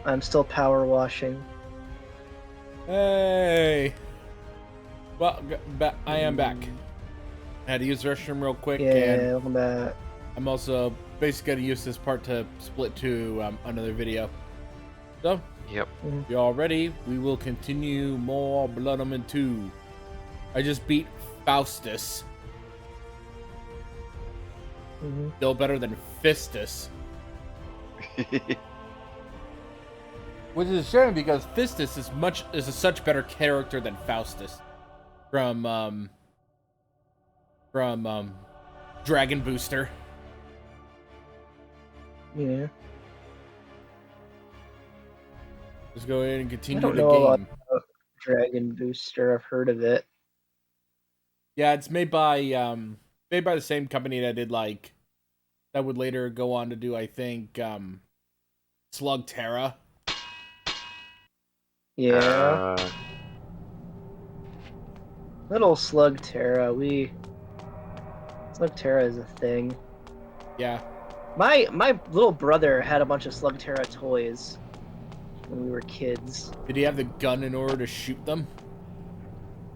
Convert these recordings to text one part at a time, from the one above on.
I'm still power washing. Hey. Well, I am back. I had to use the restroom real quick, Yeah, and welcome back. I'm also basically going to use this part to split to another video. So, Yep. if you're all ready, we will continue more Blood Omen 2. I just beat Faustus. Still better than Fistus. Which is a shame because Fistus is a such better character than Faustus from Dragon Booster. Yeah. Let's go ahead and I continue don't the know a lot game. about Dragon Booster. I've heard of it. Yeah, it's made by the same company that did that would later go on to do, I think, Slug Terra. Yeah. Little Slug Terra. Slug Terra is a thing. Yeah. My little brother had a bunch of Slug Terra toys when we were kids. Did he have the gun in order to shoot them?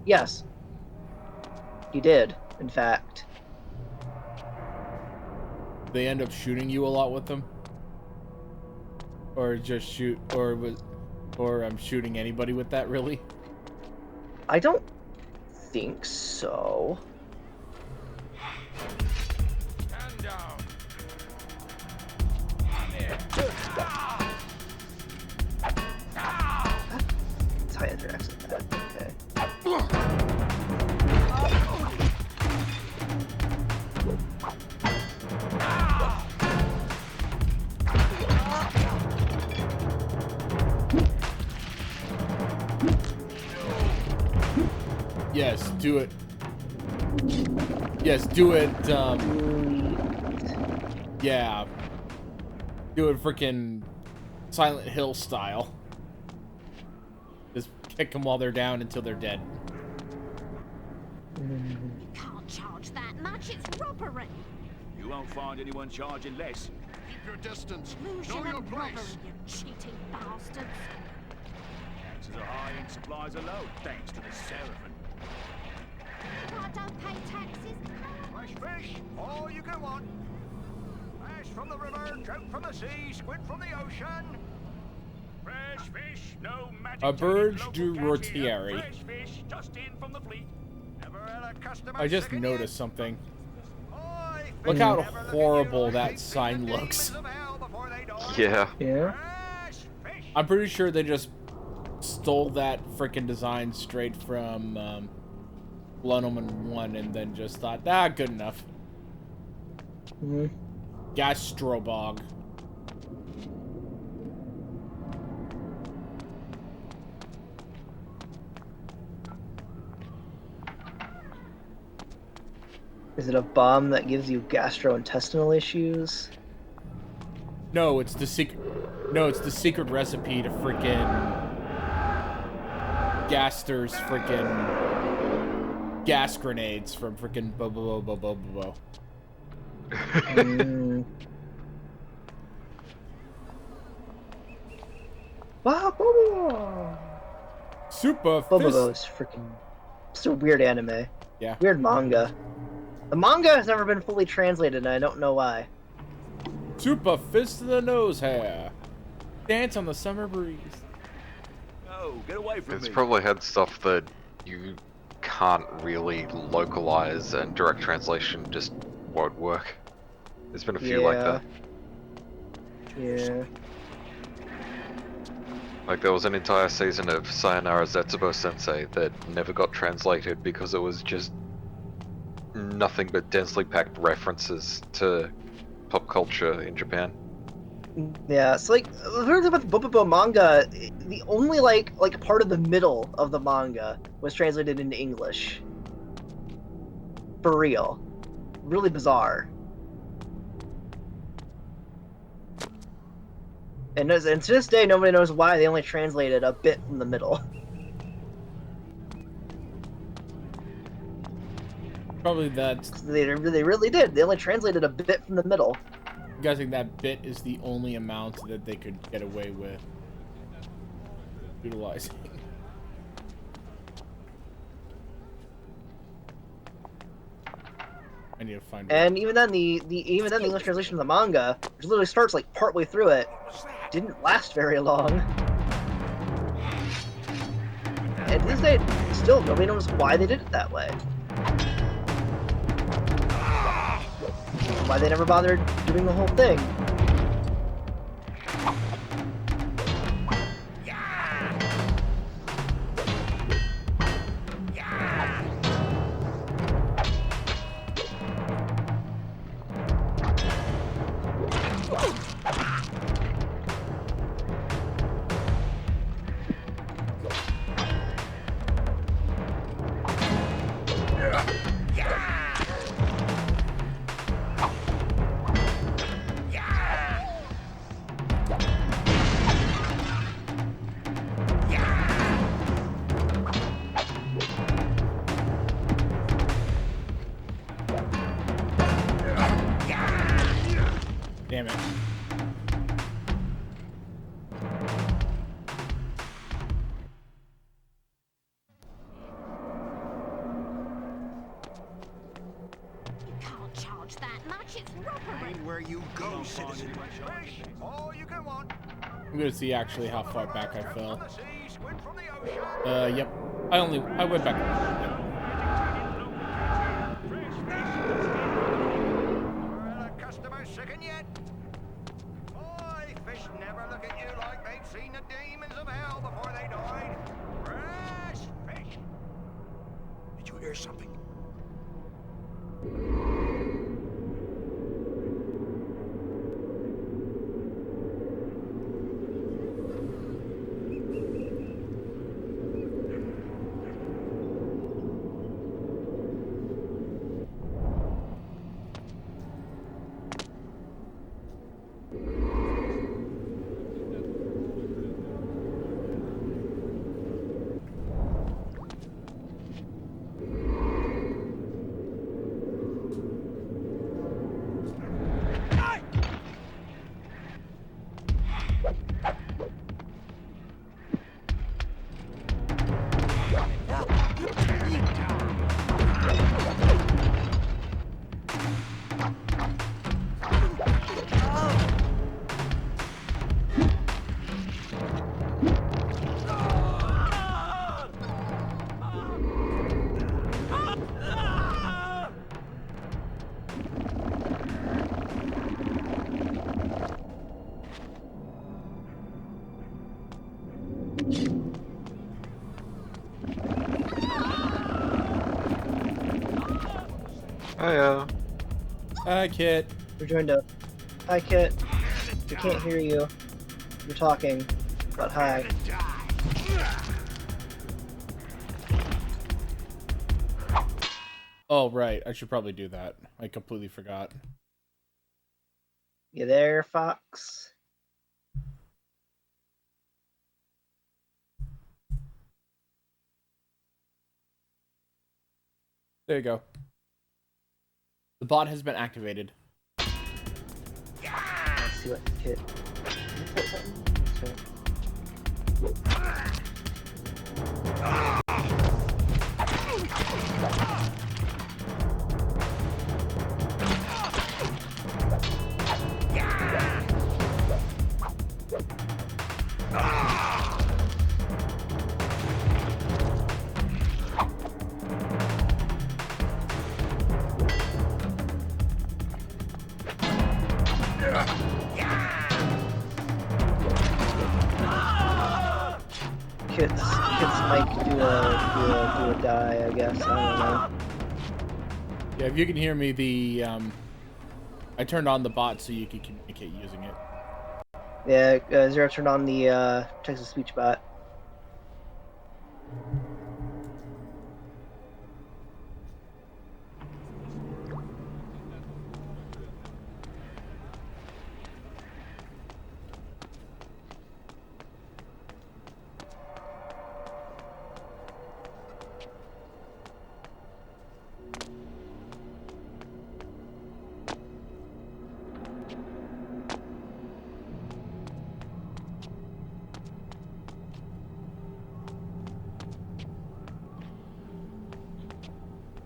Yes. He did, in fact. They end up shooting you a lot with them? Or just shoot, or I'm shooting anybody with that, really? I don't think so. Stand down. It's high interaction. Okay. Yes, do it. Yes, do it, yeah. Do it freaking Silent Hill style. Just kick them while they're down until they're dead. You can't charge that much, it's robbery. You won't find anyone charging less. Keep your distance. Illusion Know your and robbery, place. you cheating bastards. Taxes are high and supplies are low, thanks to the Seraphim. I don't pay taxes. Fresh fish, all you can want. Ash from the river, trout from the sea, squid from the ocean. Fresh fish, no magic. A Burge local du catch here. Rotieri. Fresh fish, just in from the fleet. Never had a customer I just second noticed yet. something. Oi, Look fish how never look at horrible you. that Keep sign the looks. demons of hell before they die. Yeah. Yeah. Fresh fish. I'm pretty sure they just stole that freaking design straight from Blood Omen 1 and then just thought, good enough. Gastrobog. Is it a bomb that gives you gastrointestinal issues? No, it's the secret. No, it's the secret recipe to freaking Gaster's freaking gas grenades from freaking bo. Super Bobobo Fist. is freaking. It's a weird anime. Yeah. Weird manga. The manga has never been fully translated, and I don't know why. Super Fist of the Nose Hair. Dance on the summer breeze. No, get away from It's me. probably had stuff that you can't really localize, and direct translation just won't work. There's been a few like that. Yeah. Like there was an entire season of Sayonara Zetsubo Sensei that never got translated because it was just nothing but densely packed references to pop culture in Japan. Yeah, so like the weird thing about the Bobobo manga, the only like part of the middle of the manga was translated into English. For real. Really bizarre. And to this day, nobody knows why they only translated a bit from the middle. Probably that. They really did. They only translated a bit from the middle. I'm guessing that bit is the only amount that they could get away with. utilizing. I need to find. And even then, the English translation of the manga, which literally starts like partway through it, didn't last very long. And to this day, still nobody knows why they did it that way. Why they never bothered doing the whole thing. Damn it. You can't charge that much. It's robbery. Ain't where you go, citizen. Fish, all you can want. I'm gonna see actually how far back I From fell. the sea, squid from the ocean. Yep. I went back. Are the customers sickened yet? Boy, fish never look at you like they've seen the demons of hell before they died. Fresh fish. Did you hear something? Hiya. Hi, Kit. We're joined up. Hi, Kit. We can't hear you. You're talking, but hi. Oh, right. I should probably do that. I completely forgot. You there, Fox? There you go. The bot has been activated. Let's see what Kit. Sorry. Kit's mic do a die, I guess. I don't know. Yeah, if you can hear me, I turned on the bot so you can communicate using it. Yeah, Zero turned on the text-to-speech bot.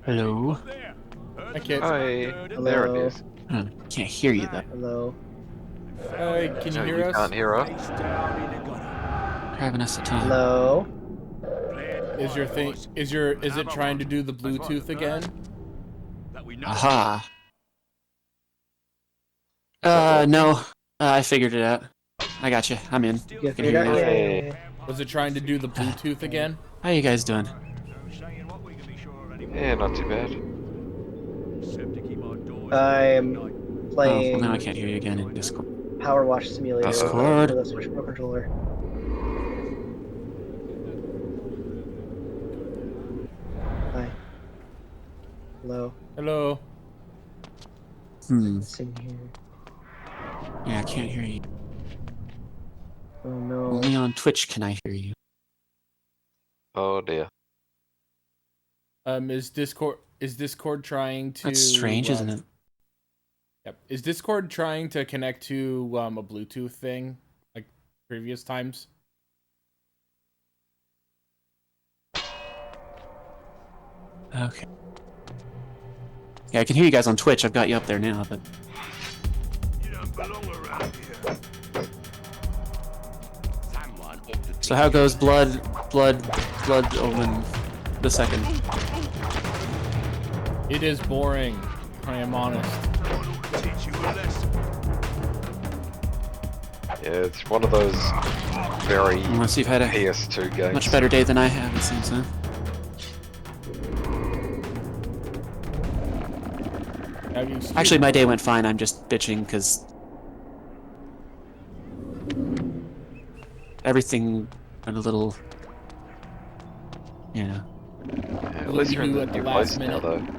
Hello? I can't. Hi, there it is. Can't hear you though. Hello. Can you So hear you us? can't hear us? Having us a time. Hello. Is your thing? Is it trying to do the Bluetooth again? Aha. No. I figured it out. I got you. I'm in. You Can figured hear out? you now. Hey. Was it trying to do the Bluetooth again? How you guys doing? Yeah, not too bad. I'm Oh, well playing now I can't hear you again in Discord. Power Wash Simulator Discord. with a Switch Pro controller. Hi. Hello. Hello. It's in here. Yeah, I can't hear you. Oh no. Only on Twitch can I hear you. Oh dear. Is Discord trying to? That's strange, isn't it? Yep. Is Discord trying to connect to a Bluetooth thing like previous times? Okay. Yeah, I can hear you guys on Twitch. I've got you up there now, but so how goes Blood Omen the second? It is boring. I am honest. Yeah, it's one of those very Unless you've had a PS2 games. much better day than I have, it seems, huh? Have you Actually, my day went fine. I'm just bitching because everything went a little, you know. Yeah, at least you're in you the at the new last place now, minute. though.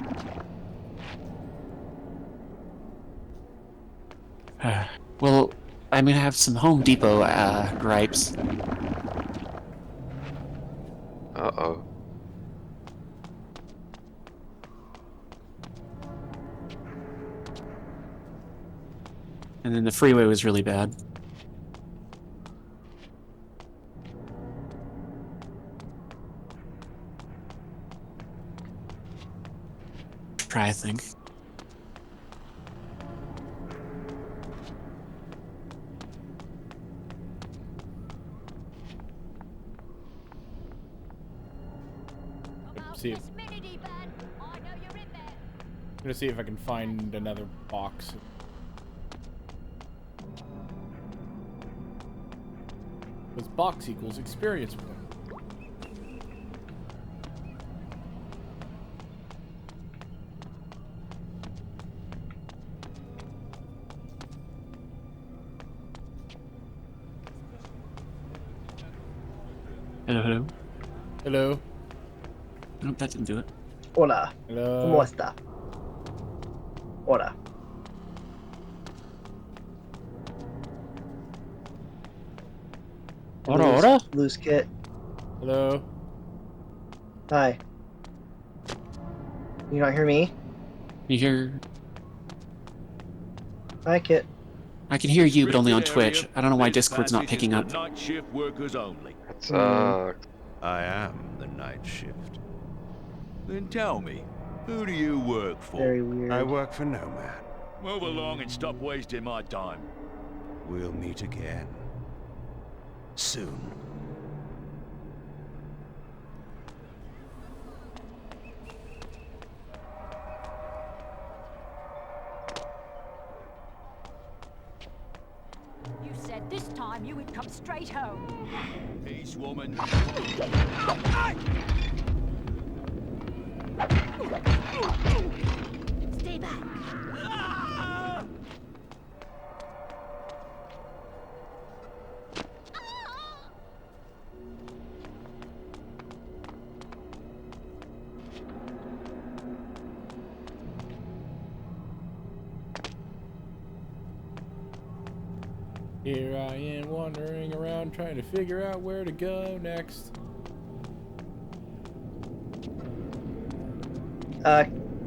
Well, I'm gonna have some Home Depot gripes. Uh-oh. And then the freeway was really bad. Try, I think. See if, I'm gonna see if I can find another box. Because box equals experience point. Hello, hello. Hello. Nope, that didn't do it. Hola. Hello. ¿Cómo está? Hola. Ora. Loose kit. Hello. Hi. You not hear me? You hear? Hi, Kit. I can hear you, but only on Twitch. I don't know why Discord's not picking up. Night shift workers only. It's, I am the night shift. Then tell me, who do you work for? Very weird. I work for no man. Move along and stop wasting my time. We'll meet again. Soon. You said this time you would come straight home. Peace, woman. Stay back. Here I am wandering around trying to figure out where to go next.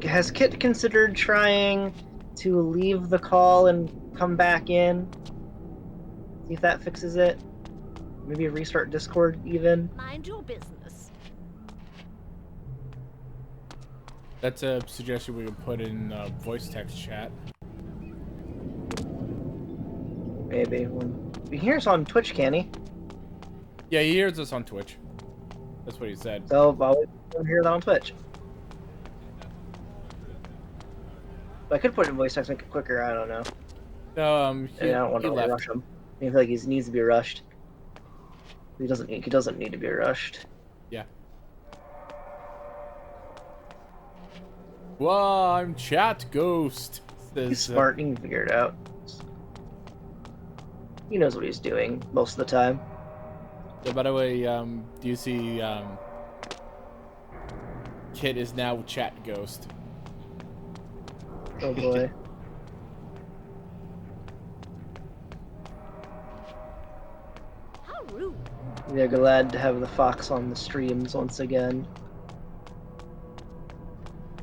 Has Kit considered trying to leave the call and come back in? See if that fixes it. Maybe restart Discord even. Mind your business. That's a suggestion we could put in voice text chat. Maybe. He hears on Twitch, can he? Yeah, he hears us on Twitch. That's what he said. So I'll hear that on Twitch. I could put it in voice text, make it quicker. I don't know. No, I don't want to rush him. I feel like he needs to be rushed. He doesn't need to be rushed. Yeah. Well, I'm chat ghost. He's smart. He can figure it out. He knows what he's doing most of the time. Yeah, by the way, do you see Kit is now chat ghost. Oh boy. How rude. We are glad to have the fox on the streams once again.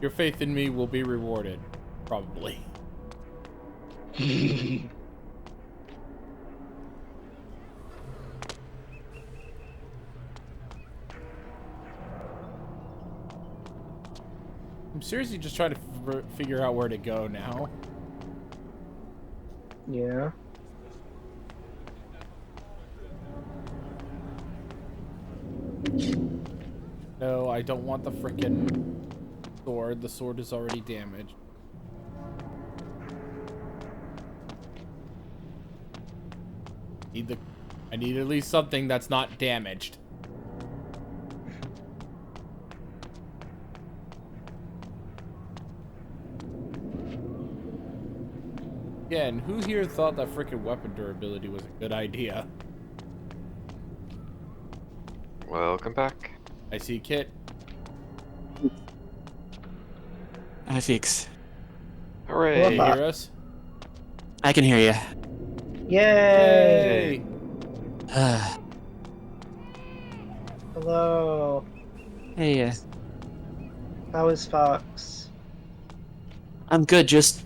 Your faith in me will be rewarded, probably. I'm seriously just trying to figure out where to go now. Yeah. No, I don't want the frickin' sword. The sword is already damaged. I need at least something that's not damaged. Yeah, and who here thought that frickin' weapon durability was a good idea? Welcome back. I see Kit. I fix. Hooray! Can you hear us? I can hear you. Yay! Hey! Hello. Hey, How is Fox? I'm good, just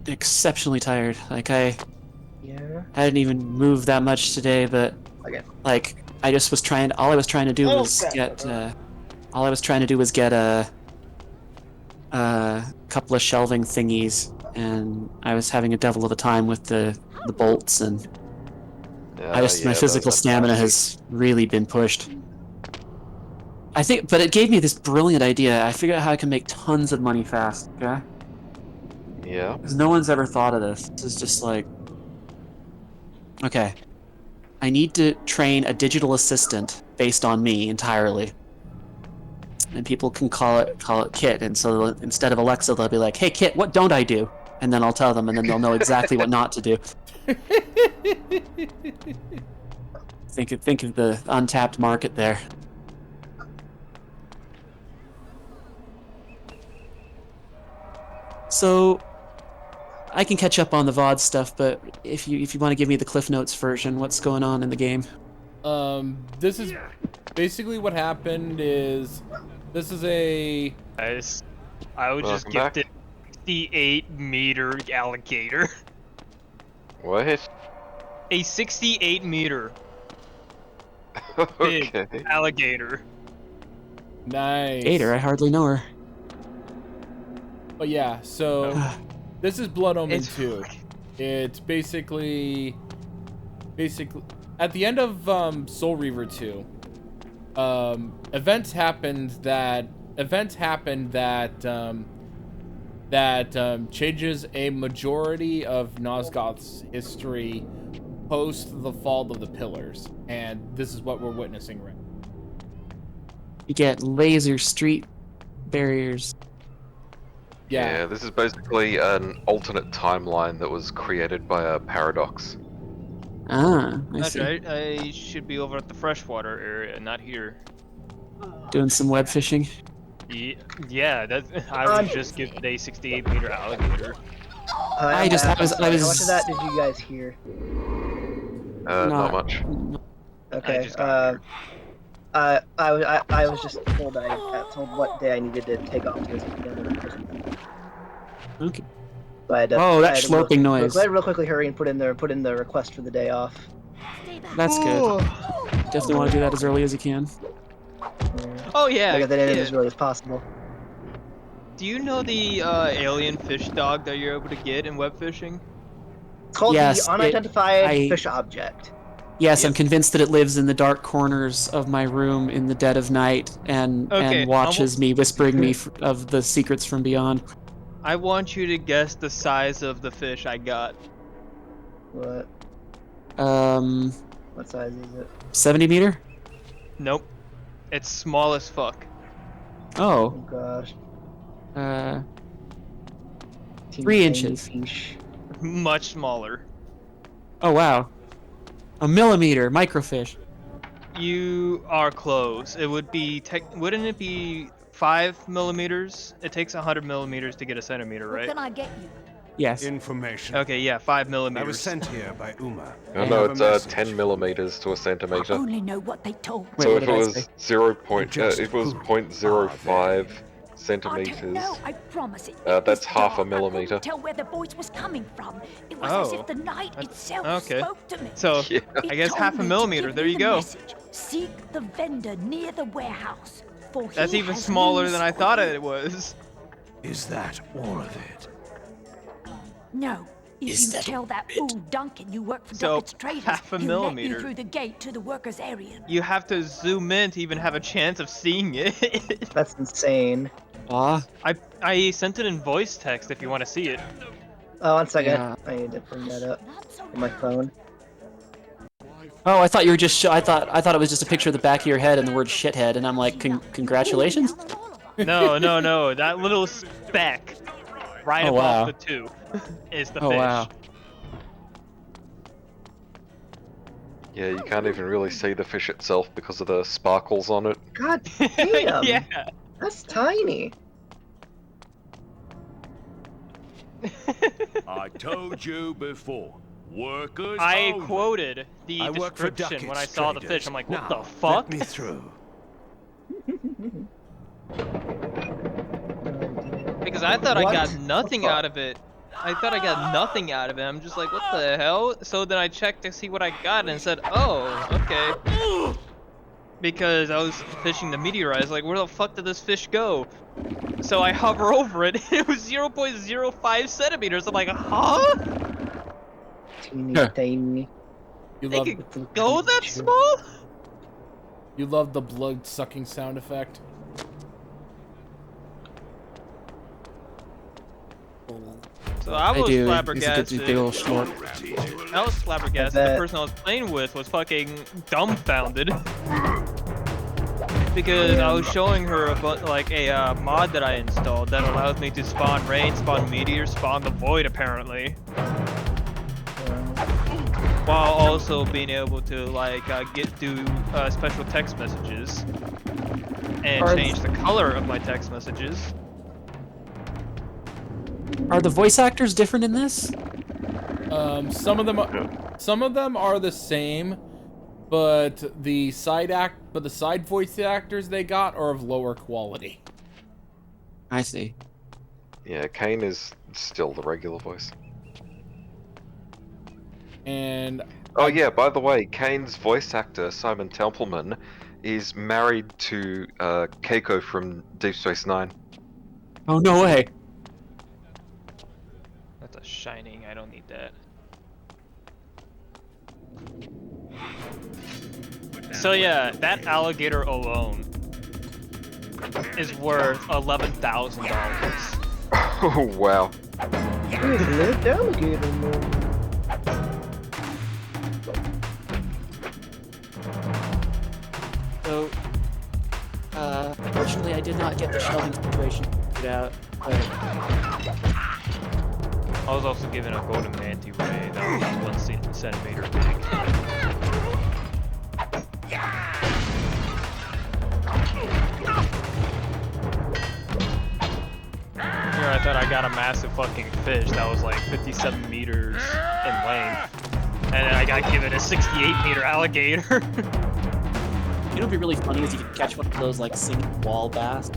exceptionally tired. Like, I Yeah. hadn't even moved that much today, but, Okay. like, I just was trying, all I was trying to do was get, all I was trying to do was get a couple of shelving thingies, and I was having a devil of a time with the bolts, and my physical stamina has really been pushed. I think, but it gave me this brilliant idea. I figured out how I can make tons of money fast, okay? Yeah. Because no one's ever thought of this. This is just like, okay, I need to train a digital assistant based on me entirely. And people can call it Kit, and so instead of Alexa, they'll be like, "Hey Kit, what don't I do?" And then I'll tell them, and then they'll know exactly what not to do. Think of the untapped market there. So, I can catch up on the VOD stuff, but if you want to give me the Cliff Notes version, what's going on in the game? This is basically what happened is this is a Guys, I was just Welcome back. gifted 68-meter alligator. What? A 68-meter big Okay. alligator. nice. Gator, I hardly know her. But yeah, so this is Blood Omen It's 2. It's basically at the end of Soul Reaver 2. Events happened that changes a majority of Nosgoth's history post the fall of the Pillars, and this is what we're witnessing right now. You get laser street barriers. Yeah. This is basically an alternate timeline that was created by a paradox. Ah, I That's see. right. I should be over at the freshwater area, not here. Doing some web fishing. Yeah, I was just gifted a 68-meter alligator. I was- How much of that did you guys hear? Not much. Okay. just got I was just told I got told what day I needed to take off to. Okay. So I had to, Oh, that I had to slurping noise. I had to real quickly hurry and put in the request for the day off. Stay back. That's good. Definitely want to do that as early as you can. Oh yeah, I got that in yeah. as early as possible. Do you know the alien fish dog that you're able to get in web fishing? It's called Yes, the unidentified I- fish object. Yes, I'm Yep. convinced that it lives in the dark corners of my room in the dead of night and Okay, watches me, whispering me of the secrets from beyond. I want you to guess the size of the fish I got. What? What size is it? 70 meter? Nope. It's small as fuck. Oh Oh, gosh. Teeny 3 tiny inches. fish. Much smaller. Oh wow. A millimeter, microfish. You are close. It would be wouldn't it be 5 millimeters? It takes 100 millimeters to get a centimeter, What right? can I get you? Yes. Information. Okay, yeah, 5 I millimeters. was sent here by Uma. Oh I no, have a it's message. 10 millimeters to a I centimeter. only know what they told me. Wait, So what if did it I was say? 0. Just It was who 0.05 I don't centimeters. know, I promise it. That's was half a dark. I millimeter. couldn't tell where the voice was coming from. It was as Oh. if the night itself Okay. spoke to me. So, Yeah. It I guess told half a me to millimeter. give There you you the go. message. Seek the vendor near the warehouse. For That's he even has smaller news than I for thought you. it was. Is that all of it? No. If Is you that tell that fool Duncan you work for So, Duncan's Traders, half a he'll millimeter. let you through the gate to the workers' area. You have to zoom in to even have a chance of seeing it. That's insane. Ah, I sent it in voice text if you want to see it. Oh, 1 second. Yeah. I need to bring that up Not so on my phone. oh! I thought you were just. I thought it was just a picture of the back of your head and the word shithead, and I'm like, congratulations. No, no, no. That little speck right Oh, above wow. the 2 is the Oh fish. wow. Yeah, you can't even really see the fish itself because of the sparkles on it. God damn. Yeah. That's tiny. I told you before. Workers I only. quoted the I work for description when I Duckett's saw the Traders. fish. I'm like, what Now, the fuck? Let me through. Because I thought I What got the nothing fuck? out of it. I thought I got nothing out of it. I'm just like, what the hell? So then I checked to see what I got and said, oh, okay. Because I was fishing the meteorite. I was like, where the fuck did this fish go? So I hover over it, and it was 0.05 centimeters. I'm like, huh? Teeny Huh. tiny. You They love could go that small? you love the blood sucking sound effect. So I was do. He's a flabbergasted. good big old schlorp. I was flabbergasted. I The bet. person I was playing with was fucking dumbfounded. Because I was showing her a mod that I installed that allows me to spawn rain, spawn meteors, spawn the void apparently, while also being able to do special text messages and Are- change the color of my text messages. Are the voice actors different in this? Some of them are the same, but the side voice actors they got are of lower quality. I see. Yeah, Kain is still the regular voice. And Oh yeah, by the way, Kain's voice actor, Simon Templeman, is married to Keiko from Deep Space Nine. Oh no way. That's a shining. I don't need that. So yeah, that alligator alone is worth $11,000. Oh wow. There's a lived alligator in there. So, fortunately, I did not get the shelving situation figured out. But I was also given a golden manta ray that was 1 centimeter big. Here I thought I got a massive fucking fish that was like 57 meters in length. And then I got given a 68-meter alligator. you know what'd be really funny is you could catch one of those like single wall bass.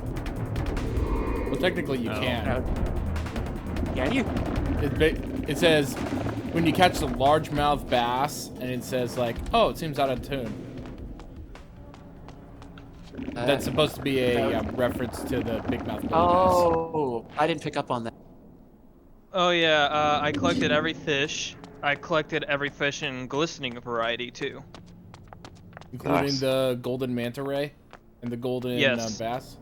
well, technically you Oh. can. Can you? It says when you catch the largemouth bass, and it says like, oh, it seems out of tune. That's supposed to be a reference to the big mouth bass. Oh, I didn't pick up on that. Oh yeah, I collected every fish. I collected every fish in glistening variety too. Including Nice. the golden manta ray and the golden Yes. bass.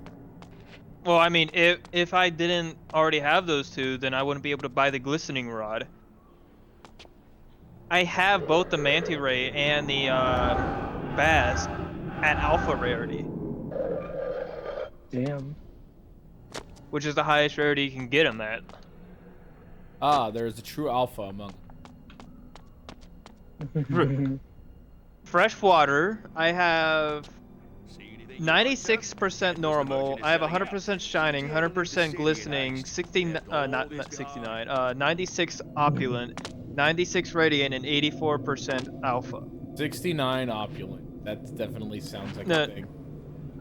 Well, I mean, if I didn't already have those two, then I wouldn't be able to buy the glistening rod. I have both the manta ray and the bass at alpha rarity, Damn. which is the highest rarity you can get them at. Ah, there's a true alpha among Freshwater, I have 96% normal. I have 100% shining, 100% glistening, 96 opulent, 96 radiant, and 84% alpha. 69 opulent. That definitely sounds like No, a thing.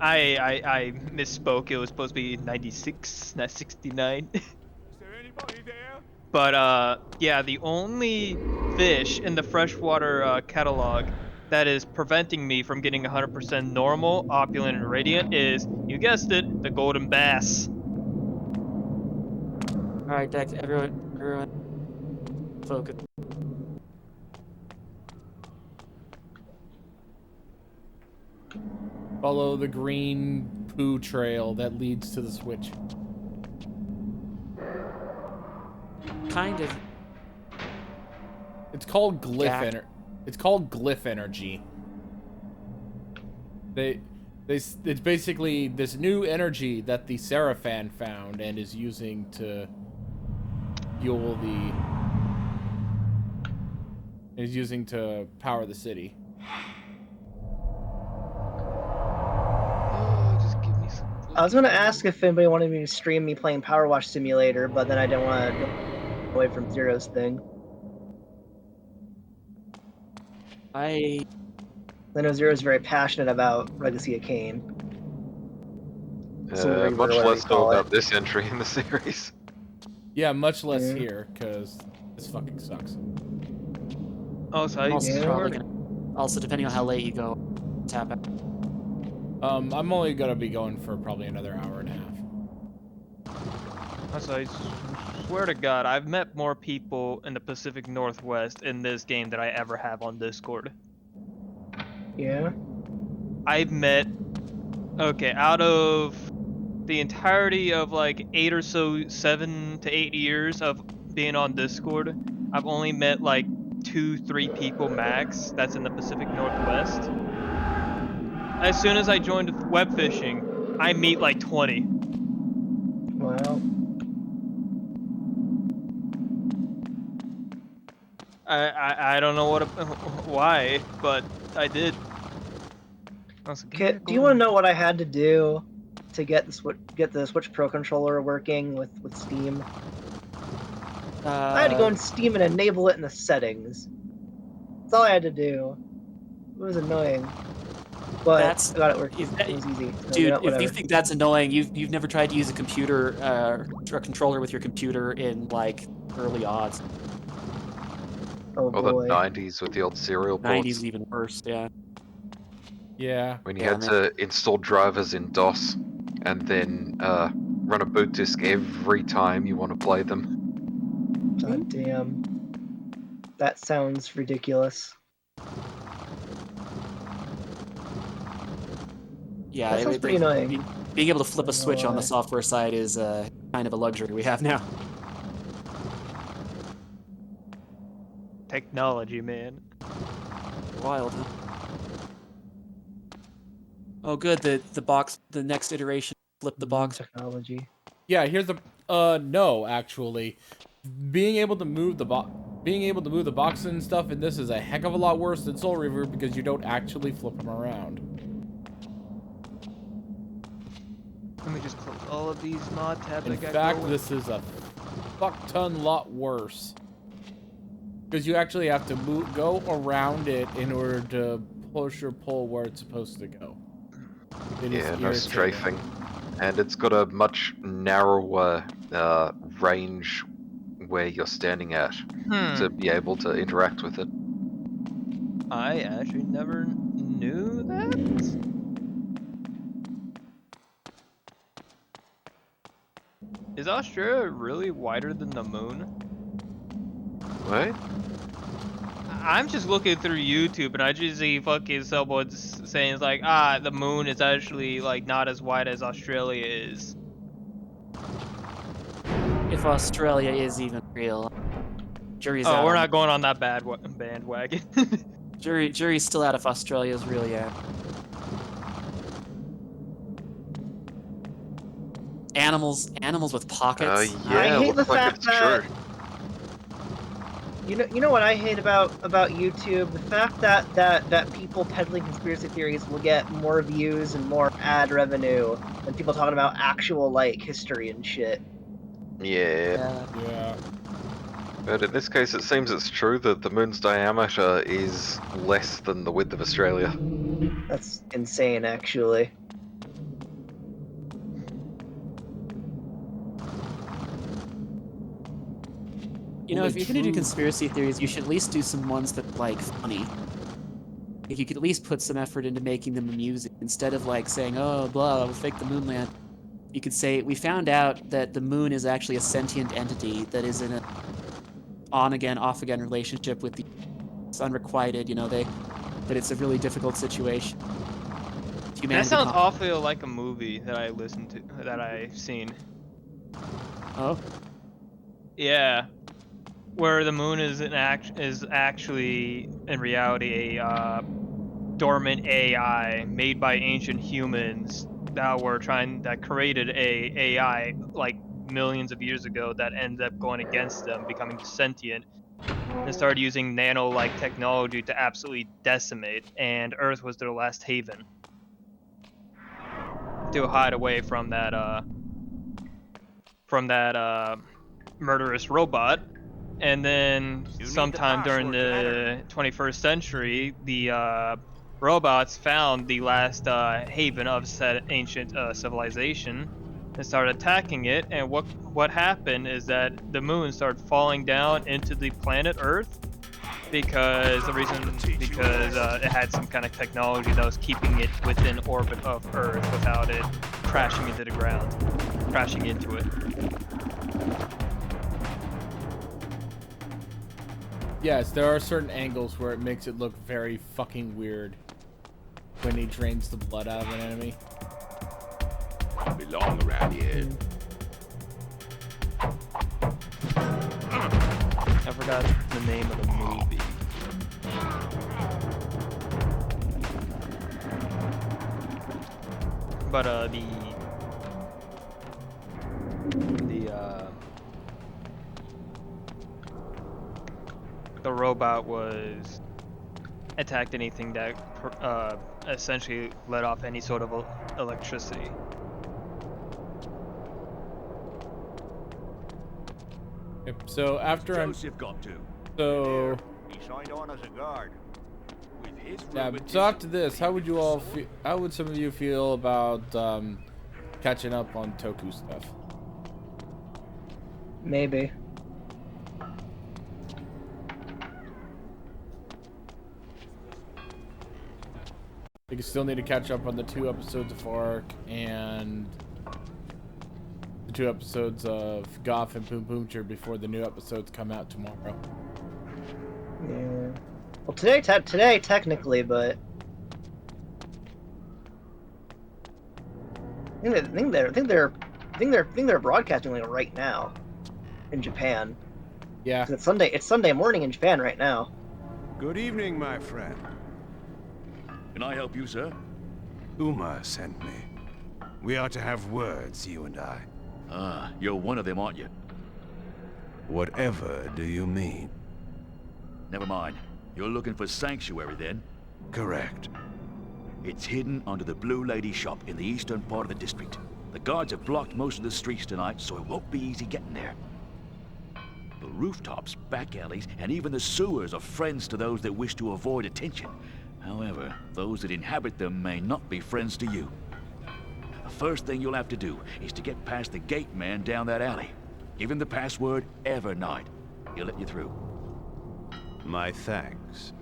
I misspoke. It was supposed to be 96, not 69. Is there anybody there? But yeah, the only fish in the freshwater catalog that is preventing me from getting 100% normal, opulent, and radiant is, you guessed it, the golden bass. All right, Dex, everyone, focus. Follow the green poo trail that leads to the switch. Kind of. It's called glyph Jack. It's called glyph energy. It's basically this new energy that the Seraphan found and is using to fuel power the city. Just give me some. I was gonna ask if anybody wanted me to stream me playing Power Wash Simulator, but then I didn't want to go away from Zero's thing. I know Zero's very passionate about Legacy of Kain. Soul Reaver, Much whatever less you so call it. about this entry in the series. Yeah, much less Yeah. here, because this fucking sucks. Oh, so I'm also Yeah. probably gonna. Also, depending on how late you go, tap out. I'm only gonna be going for probably another hour and a half. So I swear to God, I've met more people in the Pacific Northwest in this game than I ever have on Discord. Yeah. I've met, okay, out of the entirety of like 7 to 8 years of being on Discord, I've only met like 2-3 people max that's in the Pacific Northwest. As soon as I joined web fishing, I meet like 20. Wow. I don't know why, but I did. I was like, Kit, do you want to know what I had to do to get the Switch Pro controller working with Steam? I had to go in Steam and enable it in the settings. That's all I had to do. It was annoying, but I got it working. It was easy. So, Dude, if whatever. you think that's annoying, you've never tried to use a computer, a controller with your computer in like early odds. Oh Or boy. the 90s with the old serial ports. 90s is even worse. Yeah. Yeah. When you Yeah, had to install drivers in DOS and then run a boot disk every time you want to play them. God damn. That sounds ridiculous. Yeah, That sounds pretty annoying. Being able to flip a switch on the why. software side is kind of a luxury we have now. Technology, man. Wild. Huh? Oh, good. The next iteration, flip the box. Technology. Yeah, here's the no, actually. Being able to move the boxes and stuff in this is a heck of a lot worse than Soul Reaver because you don't actually flip them around. Let me just close all of these mod tabs. In fact, this is a fuck ton lot worse. Because you actually have to go around it in order to push or pull where it's supposed to go. Yeah, no strafing. And it's got a much narrower range where you're standing at to be able to interact with it. I actually never knew that. Is Australia really wider than the moon? What? I'm just looking through YouTube and I just see fucking someone saying it's like, ah, the moon is actually like not as wide as Australia is. If Australia is even real, jury's Oh, out we're on not going on that bandwagon. jury's still out if Australia's real yet. Animals with pockets. Yeah, I hate the looks like fact it's that true. you know what I hate about YouTube? The fact that people peddling conspiracy theories will get more views and more ad revenue than people talking about actual like history and shit. Yeah. Yeah. But in this case, it seems it's true that the moon's diameter is less than the width of Australia. That's insane, actually. You know, Only if you're gonna do true- conspiracy theories, you should at least do some ones that like funny. Like you could at least put some effort into making them amusing instead of like saying, "Oh, blah, we'll fake the moon land." You could say, "We found out that the moon is actually a sentient entity that is in a on-again, off-again relationship with the it's unrequited. You know, that it's a really difficult situation." That Humanity sounds awfully like a movie that I listened to, that I've seen. Oh, Yeah, where the moon is actually in reality a dormant AI made by ancient humans that created a AI like millions of years ago that ended up going against them, becoming sentient, and started using nano-like technology to absolutely decimate. And Earth was their last haven to hide away from that murderous robot. And then sometime during the 21st century, the robots found the last haven of said ancient civilization and started attacking it. And what happened is that the moon started falling down into the planet Earth because it had some kind of technology that was keeping it within orbit of Earth without it crashing into the ground, crashing into it. Yes, there are certain angles where it makes it look very fucking weird when he drains the blood out of an enemy. Don't belong around here. I forgot the name of the movie. But the robot was attacked anything that essentially let off any sort of electricity. Yep, so after Joseph got to. So He signed on as a guard. With his yeah, rheumatism, so after this, how would you all feel? How would some of you feel about catching up on Toku stuff? Maybe. You still need to catch up on the 2 episodes of Arc and the 2 episodes of Goth and Boom Boomcher before the new episodes come out tomorrow. Yeah. Well, today technically, but I think they're broadcasting like right now in Japan. Yeah. 'Cause it's Sunday morning in Japan right now. Good evening, my friend. Can I help you, sir? Uma sent me. We are to have words, you and I. Ah, you're one of them, aren't you? Whatever do you mean? Never mind. You're looking for sanctuary, then? Correct. It's hidden under the Blue Lady shop in the eastern part of the district. The guards have blocked most of the streets tonight, so it won't be easy getting there. The rooftops, back alleys, and even the sewers are friends to those that wish to avoid attention. However, those that inhabit them may not be friends to you. The first thing you'll have to do is to get past the gate man down that alley. Give him the password Evernight. He'll let you through. My thanks.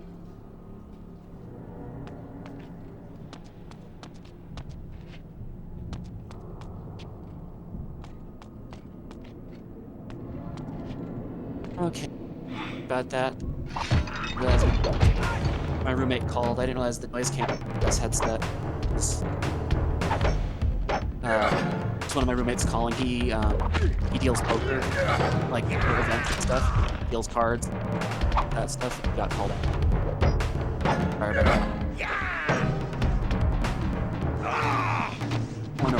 Okay. About that. Realized my roommate called. I didn't realize the noise came from this headset. It's one of my roommates calling. He deals poker, like for events and stuff. Deals cards, that stuff. He got called out. Sorry about that. Oh no.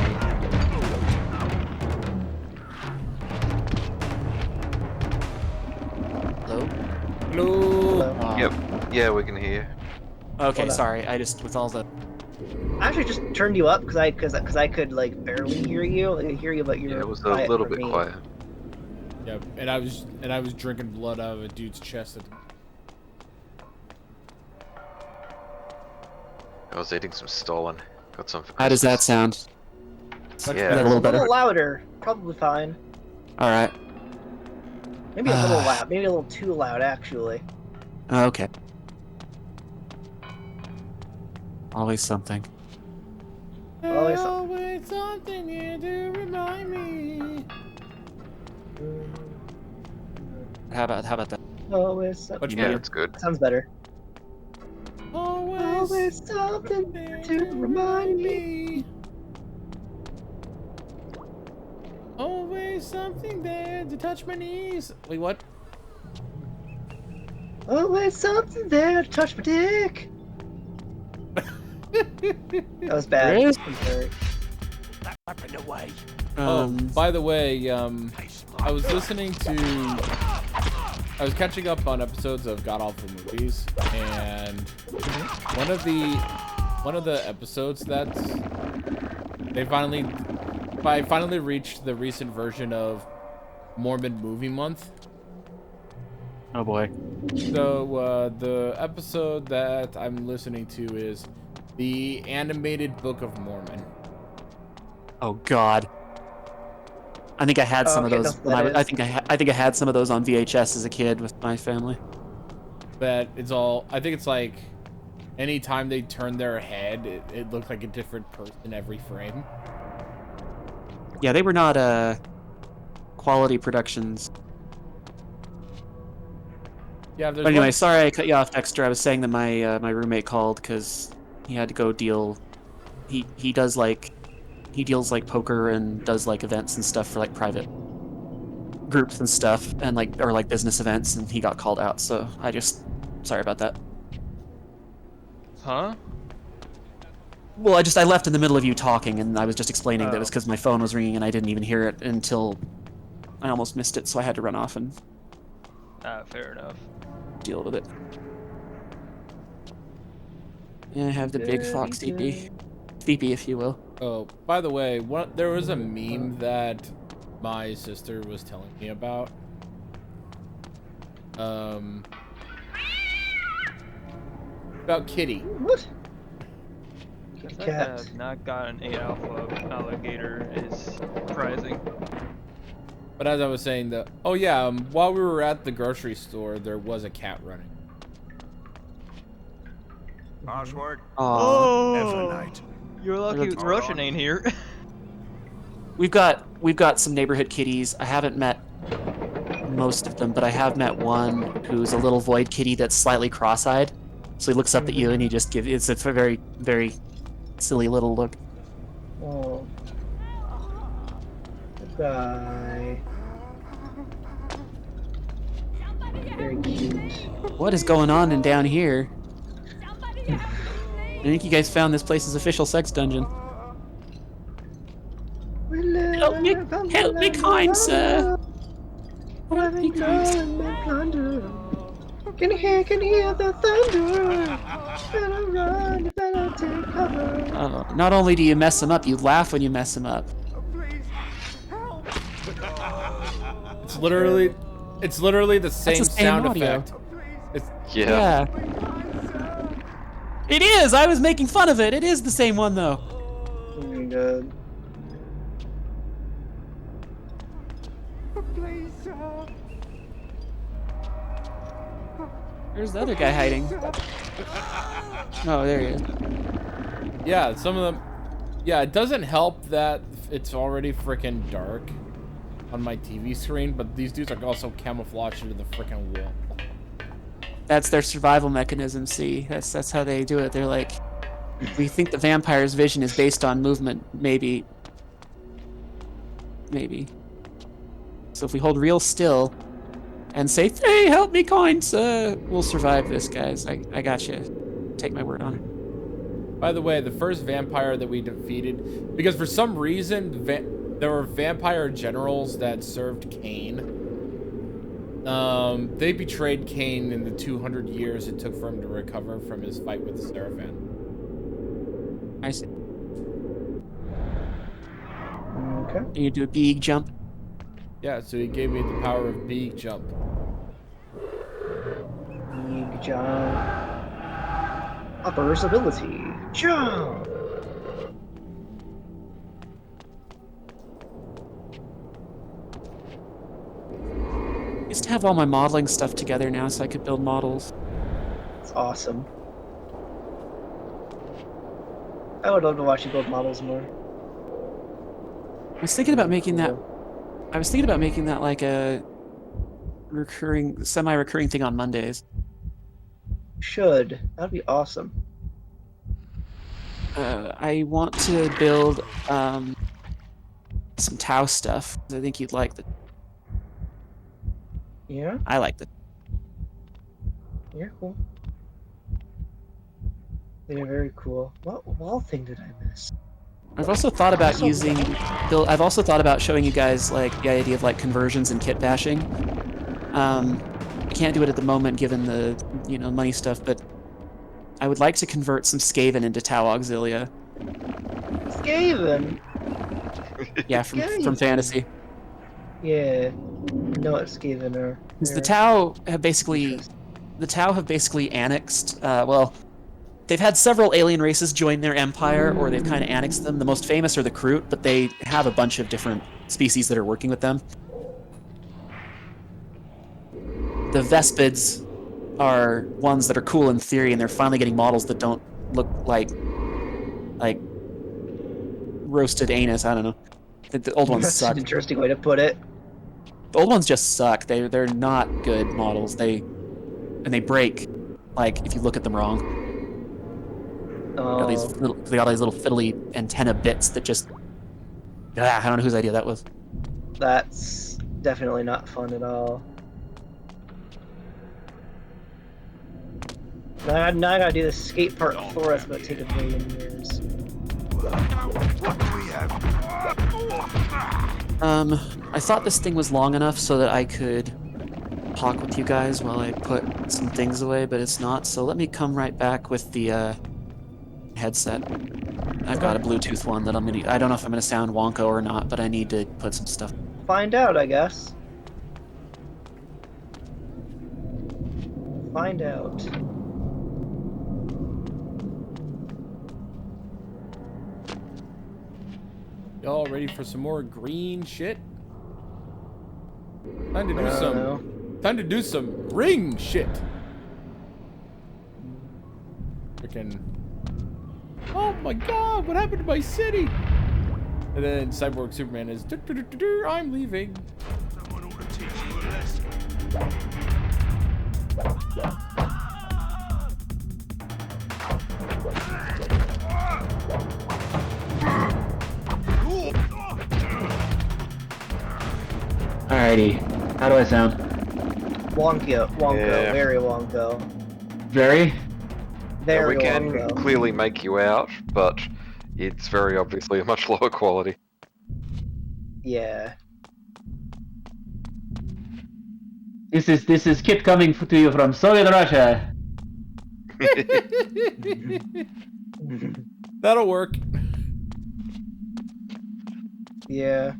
Hello? Hello. Yep. Yeah, we can hear. Okay, sorry. I just with all the I actually just turned you up because I could like barely hear you. I could hear you, but you Yeah, were it was a quiet little for bit me. quiet. Yep, and I was drinking blood out of a dude's chest. I was eating some stolen. Got some for How does that Christmas. sound? Yeah. A little better. A little louder, probably fine. All right. Maybe a little loud. Maybe a little too loud, actually. Okay. Always something. Always Always something you do remind me. How about that? Always something. Much Yeah, better. it's good. Sounds better. Always something to remind me. Always something there to touch my knees. Wait, what? Always something there to touch my dick. That was bad. Chris? I'm sorry. That weapon away. By the way, I was listening to. I was catching up on episodes of God Awful Movies, and one of the episodes that I finally reached the recent version of Mormon Movie Month. Oh boy. So the episode that I'm listening to is the animated Book of Mormon. Oh God. I think I had some of Okay, those. that's When what I it think I had some of those on VHS as a kid with my family. That it's all. I think it's like, anytime they turn their head, it looked like a different person every frame. Yeah, they were not quality productions. Yeah. There's But anyway, one- sorry I cut you off, Dexter. I was saying that my roommate called because he had to go deal. He deals like poker and does like events and stuff for like private groups and stuff and like business events, and he got called out. So sorry about that. Huh? Well, I left in the middle of you talking, and I was just explaining that it was Oh. because my phone was ringing and I didn't even hear it until I almost missed it, so I had to run off and Fair enough. deal with it. And I have the big fox CP, if you will. Oh, by the way, there was a meme that my sister was telling me about. About Kitty. What? The fact Cat. that I have not got an 8 alpha alligator is surprising. But as I was saying, while we were at the grocery store, there was a cat running. Password. Evernight. You're lucky Roshan ain't here. We've got some neighborhood kitties. I haven't met most of them, but I have met one who's a little void kitty that's slightly cross-eyed. So he looks up at you and he just gives it's a very, very silly little look. Oh. Goodbye. Very cute. What is going on down here? I think you guys found this place's official sex dungeon. Help me, kind sir. Help me, kind sir. Can you hear the thunder? Better run, you better take cover. Not only do you mess them up, you laugh when you mess them up. It's literally the same sound audio. effect. Yeah. It is! I was making fun of it. It is the same one, though. Oh my god. Where's the other guy hiding? Oh, there he is. Yeah, some of them. Yeah, it doesn't help that it's already freaking dark. on my TV screen, but these dudes are also camouflaged into the freaking wall. That's their survival mechanism, see? That's how they do it. They're like, we think the vampire's vision is based on movement, maybe. Maybe. So if we hold real still and say, hey, help me, coins, we'll survive this, guys. I got you. Take my word on it. By the way, the first vampire that we defeated, because for some reason, there were vampire generals that served Kain. They betrayed Kain in the 200 years it took for him to recover from his fight with the Seraphim. I see. Okay. You do a big jump. Yeah, so he gave me the power of big jump. Big jump. Upper ability. Jump! I used to have all my modeling stuff together now so I could build models. It's awesome. I would love to watch you build models more. I was thinking about making that. I was thinking about making that like a recurring, semi-recurring thing on Mondays. Should. That'd be awesome. I want to build some Tau stuff. I think you'd like it. Yeah? I liked it. Yeah, cool. They're very cool. What wall thing did I miss? I've also thought about using. I've also thought about showing you guys like the idea of like conversions and kit bashing. I can't do it at the moment given the money stuff, but I would like to convert some Skaven into Tau Auxilia. Skaven! Yeah, from fantasy. Yeah. No, what Skaven are. Because the Tau have basically annexed. Well, they've had several alien races join their empire, or they've kind of annexed them. The most famous are the Kroot, but they have a bunch of different species that are working with them. The Vespids are ones that are cool in theory, and they're finally getting models that don't look like roasted anus. I don't know. The old ones That's suck. an interesting way to put it. The old ones just suck. They're not good models. They break, like if you look at them wrong. Oh. They got these little fiddly antenna bits that just. I don't know whose idea that was. That's definitely not fun at all. Now I gotta do the skate part for us, but it'll take a million years. What do we have? I thought this thing was long enough so that I could talk with you guys while I put some things away, but it's not. So let me come right back with the headset. I've got a Bluetooth one that I don't know if I'm gonna sound wonko or not, but I need to put some stuff. Find out, I guess. Find out. Y'all ready for some more green shit? Time to do some ring shit. Freaking. Oh my god, what happened to my city? And then Cyborg Superman is, I'm leaving. Someone ought to teach you a lesson. Alrighty, how do I sound? Wonko, Yeah. very Wonko. Very? Very we can Wonko. clearly make you out, but it's very obviously a much lower quality. Yeah. This is Kip coming to you from Soviet Russia. That'll work. Yeah.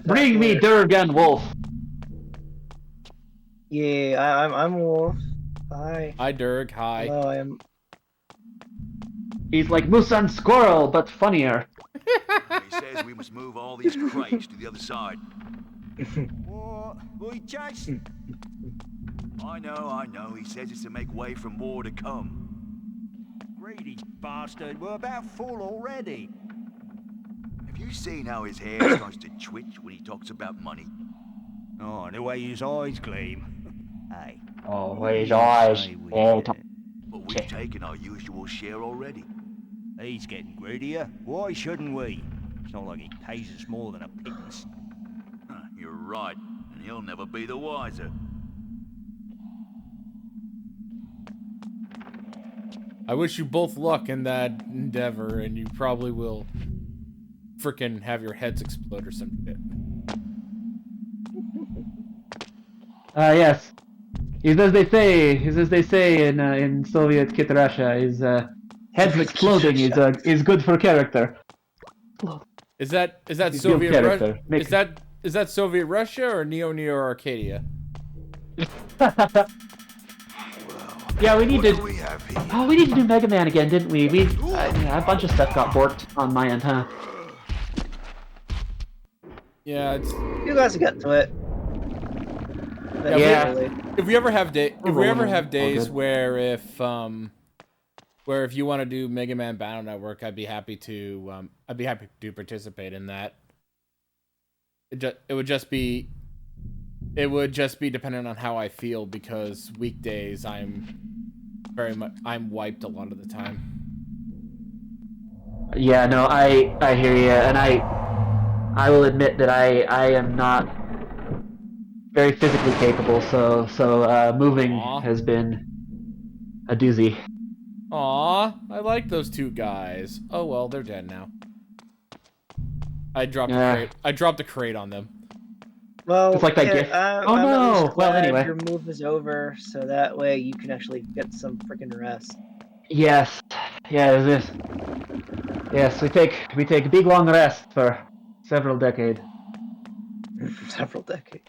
Bring me Durgan Wolf. Yeah, I'm Wolf. Hi. Hi, Dirk. Hi. Hello, I am. He's like Musan Squirrel, but funnier. He says we must move all these crates to the other side. What? We just... I know. He says it's to make way for more to come. Greedy bastard, we're about full already. Have you seen how his hair starts to twitch when he talks about money? Oh, and the way his eyes gleam. Hey. Oh, what where's do you eyes? say we, Yeah, But we've taken our usual share already. He's getting greedier. Why shouldn't we? It's not like he pays us more than a pittance. You're right, and he'll never be the wiser. I wish you both luck in that endeavor, and you probably will frickin' have your heads explode or some shit. Yes. Is as they say in Soviet Kit Russia, is heads exploding is good for character. Is that Build Soviet character. Russia? Is that Soviet Russia or Neo Arcadia? Yeah, we need to. What do we have here? Oh, we need to do Mega Man again, didn't we? A bunch of stuff got borked on my end, huh? Yeah, it's. You guys get to it. Yeah. If we ever have days good. where if you want to do Mega Man Battle Network, I'd be happy to participate in that. It would just be dependent on how I feel, because weekdays I'm wiped a lot of the time. Yeah, no, I hear you, and I will admit that I am not very physically capable, so moving has been a doozy. Aw, I like those two guys. Oh well, they're dead now. I dropped a crate on them. Well, Just like that yeah, gift. Oh I'm at no! least Well, glad anyway. your move is over, so that way you can actually get some freaking rest. Yes. Yeah, it is. Yes, we take a big long rest for several decades. Several decades.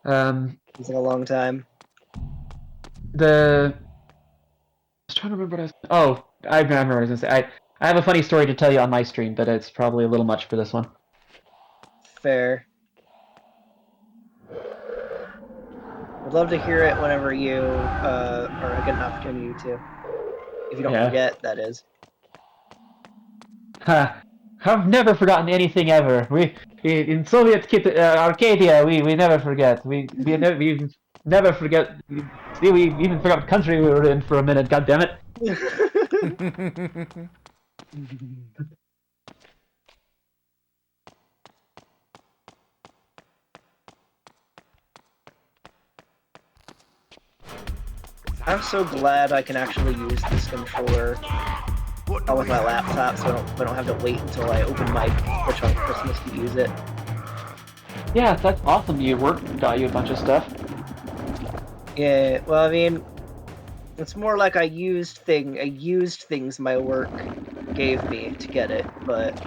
It's like a long time. I was trying to remember what I was. Oh, I remember what I was gonna say. I have a funny story to tell you on my stream, but it's probably a little much for this one. Fair. I'd love to hear it whenever you or get an opportunity to. If you don't forget, that is. I've never forgotten anything ever. We in Soviet Arcadia, we never forget. We never forget. We even forgot what country we were in for a minute. God damn it! I'm so glad I can actually use this controller with my laptop, so I don't have to wait until I open my Switch on Christmas to use it. Yeah, that's awesome. Your work got you a bunch of stuff. Yeah, well, I mean, it's more like I used things my work gave me to get it, but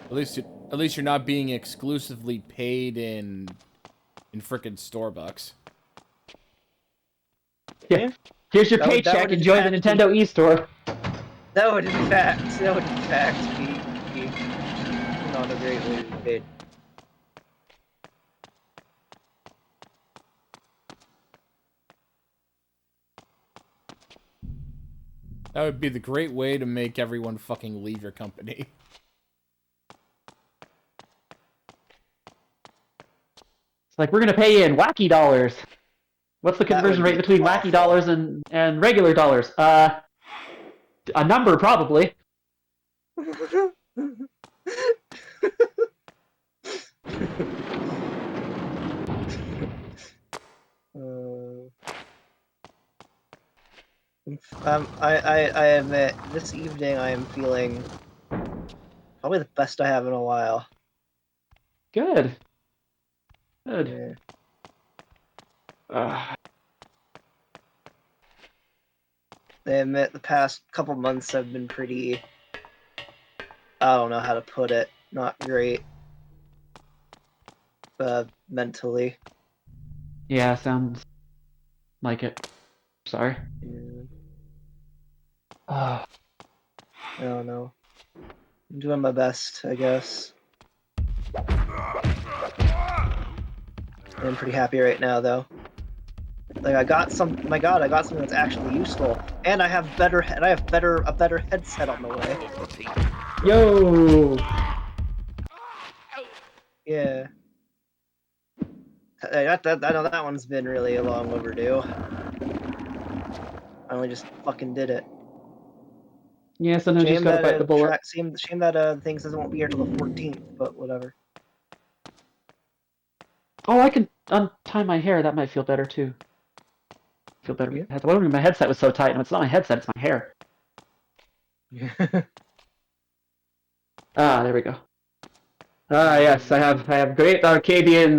at least you're not being exclusively paid in frickin' Starbucks. Yeah. Here's your paycheck. Enjoy the Nintendo eStore. That would in fact be not a great way to be paid. That would be the great way to make everyone fucking leave your company. It's like, we're gonna pay you in wacky dollars. What's the conversion rate between wacky dollars and regular dollars? A number, probably. I admit, this evening I am feeling probably the best I have in a while. Good. Good. I admit the past couple months have been pretty, I don't know how to put it, not great. Mentally. Yeah, sounds like it. Sorry. Yeah. I don't know. I'm doing my best, I guess. I'm pretty happy right now, though. Like I got some. My God, I got something that's actually useful, and I have a better headset on the way. Yo. Yeah. I know that one's been really long overdue. I only just fucking did it. Yeah, sometimes you just gotta bite the bullet. Shame that things doesn't won't be here till the 14th, but whatever. Oh, I can untie my hair. That might feel better too. Feel better. Yeah. Well, my headset was so tight. No, it's not my headset. It's my hair. Ah, there we go. Ah, yes, I have great Arcadian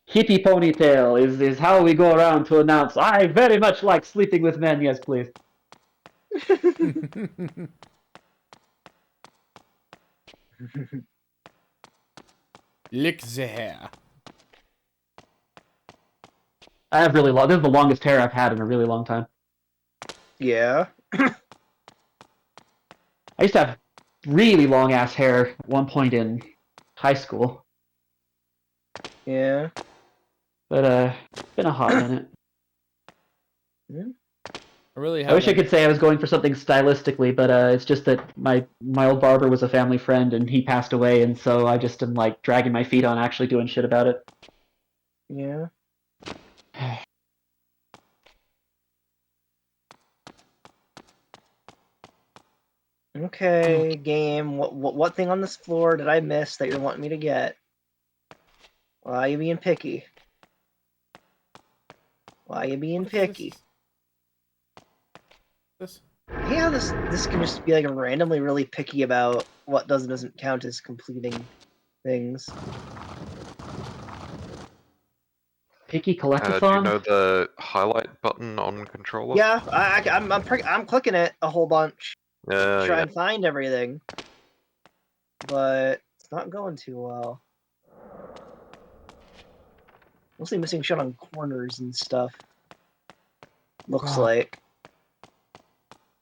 hippie ponytail is how we go around to announce. I very much like sleeping with men. Yes, please. Lick the hair. I have really long. This is the longest hair I've had in a really long time. Yeah. I used to have really long ass hair at one point in high school. Yeah. But it's been a hot minute. Yeah. I wish I could say I was going for something stylistically, but it's just that my old barber was a family friend and he passed away, and so I just am like dragging my feet on actually doing shit about it. Yeah. Okay, game. What thing on this floor did I miss that you're wanting me to get? Why are you being picky? Why are you being picky? This? Yeah, this can just be like randomly really picky about what does and doesn't count as completing things. Picky collectathon? Do you know the highlight button on controller? Yeah, I'm clicking it a whole bunch to try Yeah. and find everything, but it's not going too well. Mostly missing shit on corners and stuff. Looks like.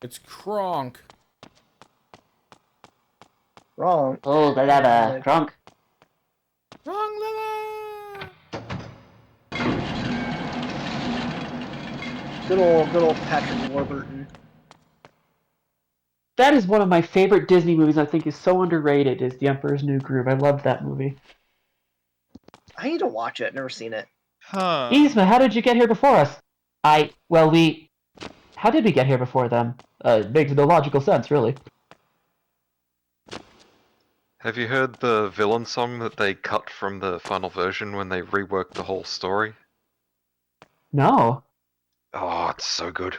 It's Kronk. Wrong. Oh, the leather. Drunk. Wrong leather. Good old Patrick Warburton. That is one of my favorite Disney movies. I think is so underrated. Is The Emperor's New Groove. I love that movie. I need to watch it. Never seen it. Huh. Yzma, how did you get here before us? How did we get here before them? It makes no logical sense, really. Have you heard the villain song that they cut from the final version when they reworked the whole story? No. Oh, it's so good.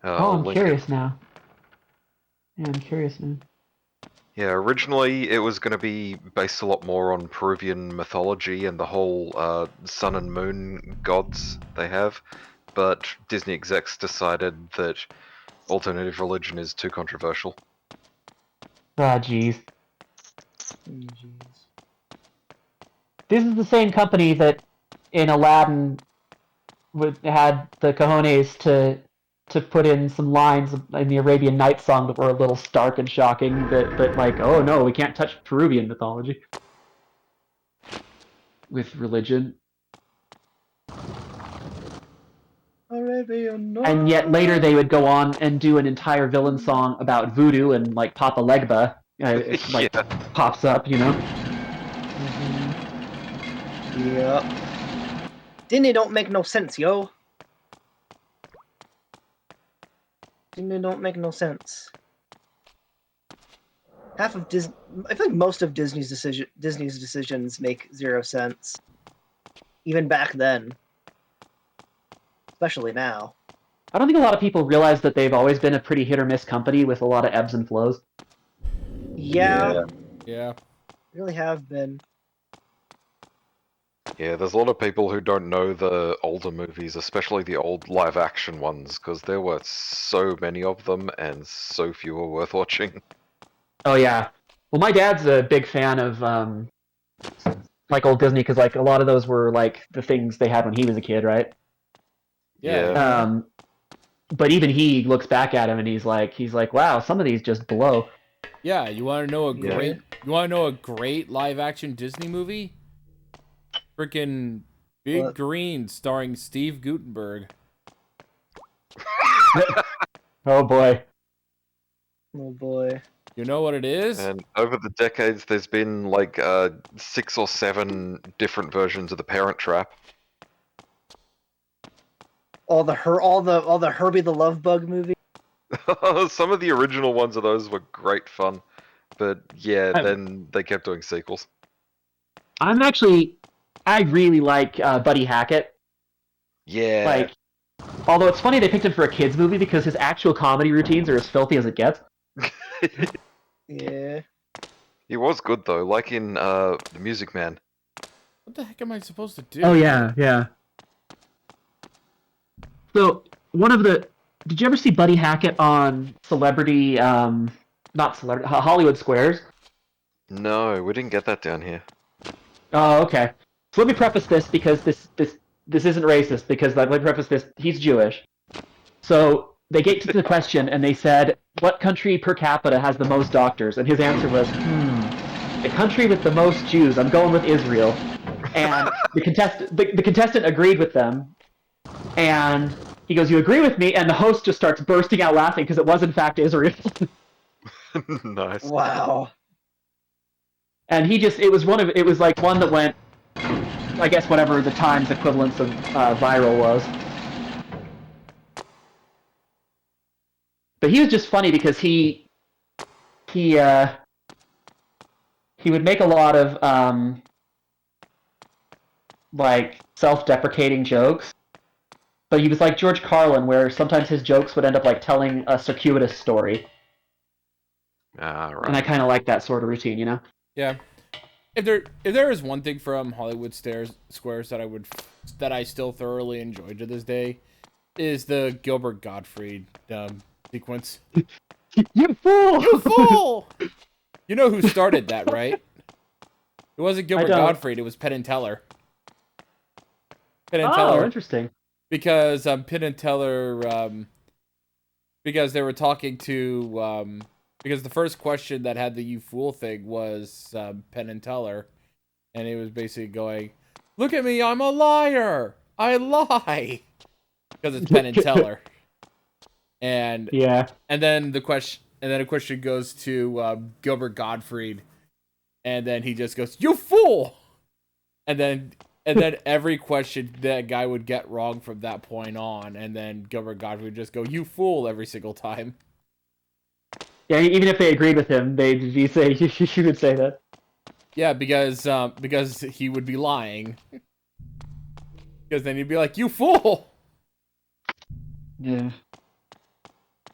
I'm curious now. Yeah, I'm curious now. Yeah, originally it was going to be based a lot more on Peruvian mythology and the whole sun and moon gods they have, but Disney execs decided that alternative religion is too controversial. Ah, jeez. This is the same company that in Aladdin had the cojones to put in some lines in the Arabian Nights song that were a little stark and shocking, but like, oh no, we can't touch Peruvian mythology with religion. Arabian Nights. And yet later they would go on and do an entire villain song about voodoo and like Papa Legba, like pops up, you know. Yep. Disney don't make no sense, yo. Disney don't make no sense. Half of Disney, I feel like most of Disney's decisions make zero sense. Even back then. Especially now. I don't think a lot of people realize that they've always been a pretty hit or miss company with a lot of ebbs and flows. Yeah. Yeah. Really have been. Yeah, there's a lot of people who don't know the older movies, especially the old live-action ones, because there were so many of them and so few are worth watching. Oh yeah. Well, my dad's a big fan of like old Disney because like a lot of those were like the things they had when he was a kid, right? Yeah. But even he looks back at him and he's like, wow, some of these just blow. Yeah, you want to know a great live action Disney movie? Freaking Big What? Green, starring Steve Guttenberg. Oh boy. Oh boy. You know what it is? And over the decades, there's been like 6 or 7 different versions of The Parent Trap. All the Herbie the Love Bug movie. Some of the original ones of those were great fun, but yeah, then they kept doing sequels. I really like Buddy Hackett. Yeah. Like, although it's funny they picked him for a kids movie because his actual comedy routines are as filthy as it gets. Yeah. He was good though, like in The Music Man. What the heck am I supposed to do? Oh yeah, yeah. So did you ever see Buddy Hackett on Celebrity? Not Celebrity, Hollywood Squares. No, we didn't get that down here. Oh, okay. So let me preface this because this isn't racist because let me preface this. He's Jewish. So they get to the question and they said, "What country per capita has the most doctors?" And his answer was, "The country with the most Jews. I'm going with Israel." And the contestant agreed with them. And he goes, "You agree with me?" And the host just starts bursting out laughing because it was in fact Israel. Nice. Wow. And it was like one that went, I guess, whatever the Times equivalence of viral was. But he was just funny because he would make a lot of like self-deprecating jokes. But he was like George Carlin, where sometimes his jokes would end up like telling a circuitous story. Right. And I kind of like that sort of routine, you know? Yeah. If there is one thing from Hollywood Squares that I still thoroughly enjoy to this day, is the Gilbert Gottfried sequence. You fool! You fool! You know who started that, right? It wasn't Gilbert Gottfried. It was Penn and Teller. Penn and Teller. Oh, interesting. Because Penn and Teller, because they were talking to, because the first question that had the "you fool" thing was Penn and Teller, and he was basically going, "Look at me, I'm a liar. I lie," because it's Penn and Teller. And yeah, and then a question goes to Gilbert Gottfried, and then he just goes, "You fool," and then every question that guy would get wrong from that point on, and then Gilbert Gottfried would just go, "You fool," every single time. Yeah, even if they agreed with him, you would say that. Yeah, because he would be lying. Because then he'd be like, "You fool." Yeah.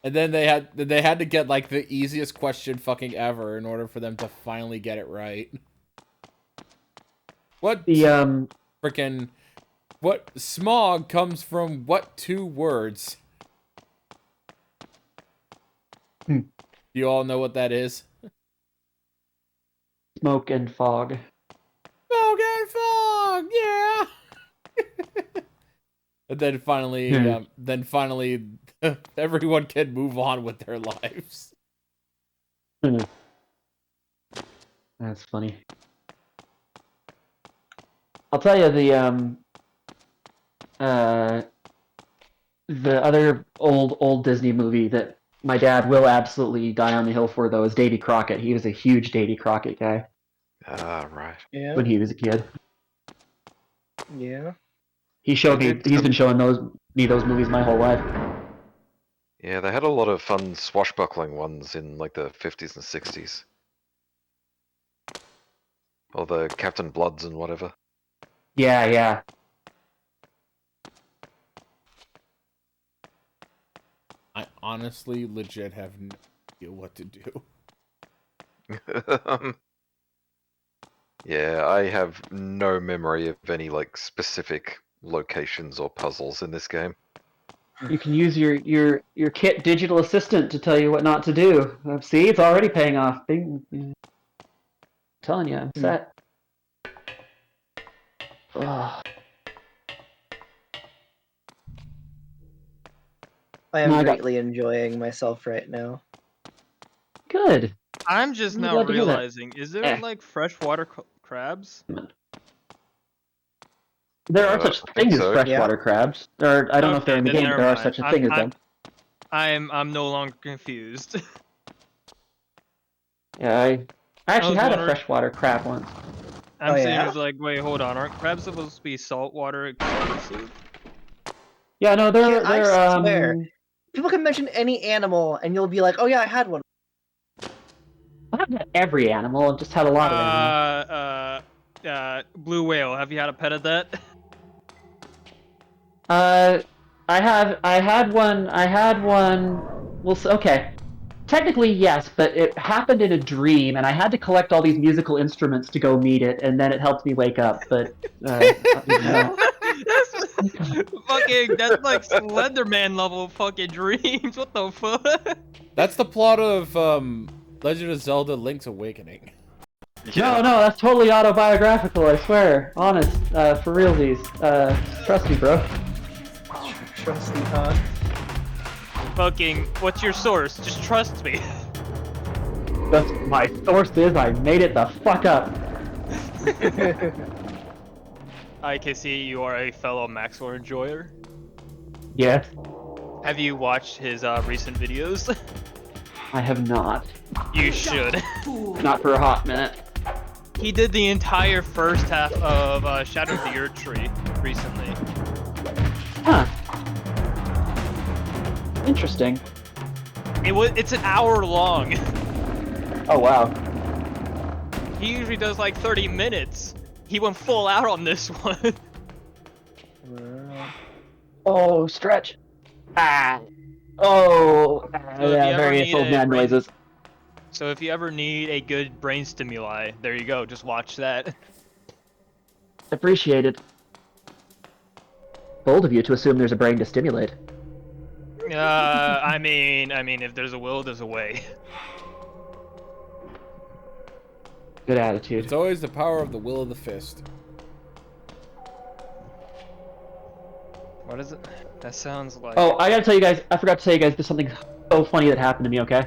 And then they had to get like the easiest question fucking ever in order for them to finally get it right. What what smog comes from what 2 words? Do you all know what that is? Smoke and fog. Smoke and fog, yeah. And then finally, everyone can move on with their lives. That's funny. I'll tell you the other old Disney movie that my dad will absolutely die on the hill for, though, is Davy Crockett. He was a huge Davy Crockett guy. Right. Yeah. When he was a kid. Yeah. He's been showing me those movies my whole life. Yeah, they had a lot of fun swashbuckling ones in like the 50s and 60s. Or the Captain Bloods and whatever. Yeah, yeah. I honestly legit have no idea what to do. Yeah, I have no memory of any like specific locations or puzzles in this game. You can use your Kit digital assistant to tell you what not to do. See, it's already paying off. I'm telling you, I'm set. Ugh. I am greatly enjoying myself right now. Good. I'm just I'm now glad to hear that. realizing, is there like freshwater crabs? There are such things as so. freshwater crabs. I don't know if they're in the then game, but never there are mind. such a thing as them. I'm no longer confused. Yeah, I actually was had a wondering- freshwater crab once. I'm Oh, sitting yeah? here like, wait, hold on. Aren't crabs supposed to be saltwater exclusive? Yeah, no, Yeah, I they're swear. People can mention any animal, and you'll be like, "Oh yeah, I had one." I haven't had every animal. I've just had a lot of animals. Blue whale. Have you had a pet of that? I had one. Well, okay. Technically, yes, but it happened in a dream, and I had to collect all these musical instruments to go meet it, and then it helped me wake up. But other than that- That's like Slenderman level fucking dreams. What the fuck? That's the plot of Legend of Zelda: Link's Awakening. No, that's totally autobiographical. I swear, honest, for realsies. Trust me, bro. Trusty, huh? Fucking, what's your source? Just trust me. That's my source is I made it the fuck up. I can see you are a fellow Maxwell enjoyer. Yes, Have you watched his recent videos? I have not. You should. Not for a hot minute. He did the entire first half of Shadow of the Earth Tree recently. Huh. Interesting. It's an hour long. Oh wow. He usually does like 30 minutes. He went full out on this one. Oh, stretch. Ah. Oh. So Yeah, various old man noises. So if you ever need a good brain stimuli, there you go. Just watch that. Appreciated. Bold of you to assume there's a brain to stimulate. I mean, if there's a will, there's a way. Good attitude. It's always the power of the will of the fist. What is it? That sounds like. Oh, I gotta tell you guys, I forgot to tell you guys, there's something so funny that happened to me, okay?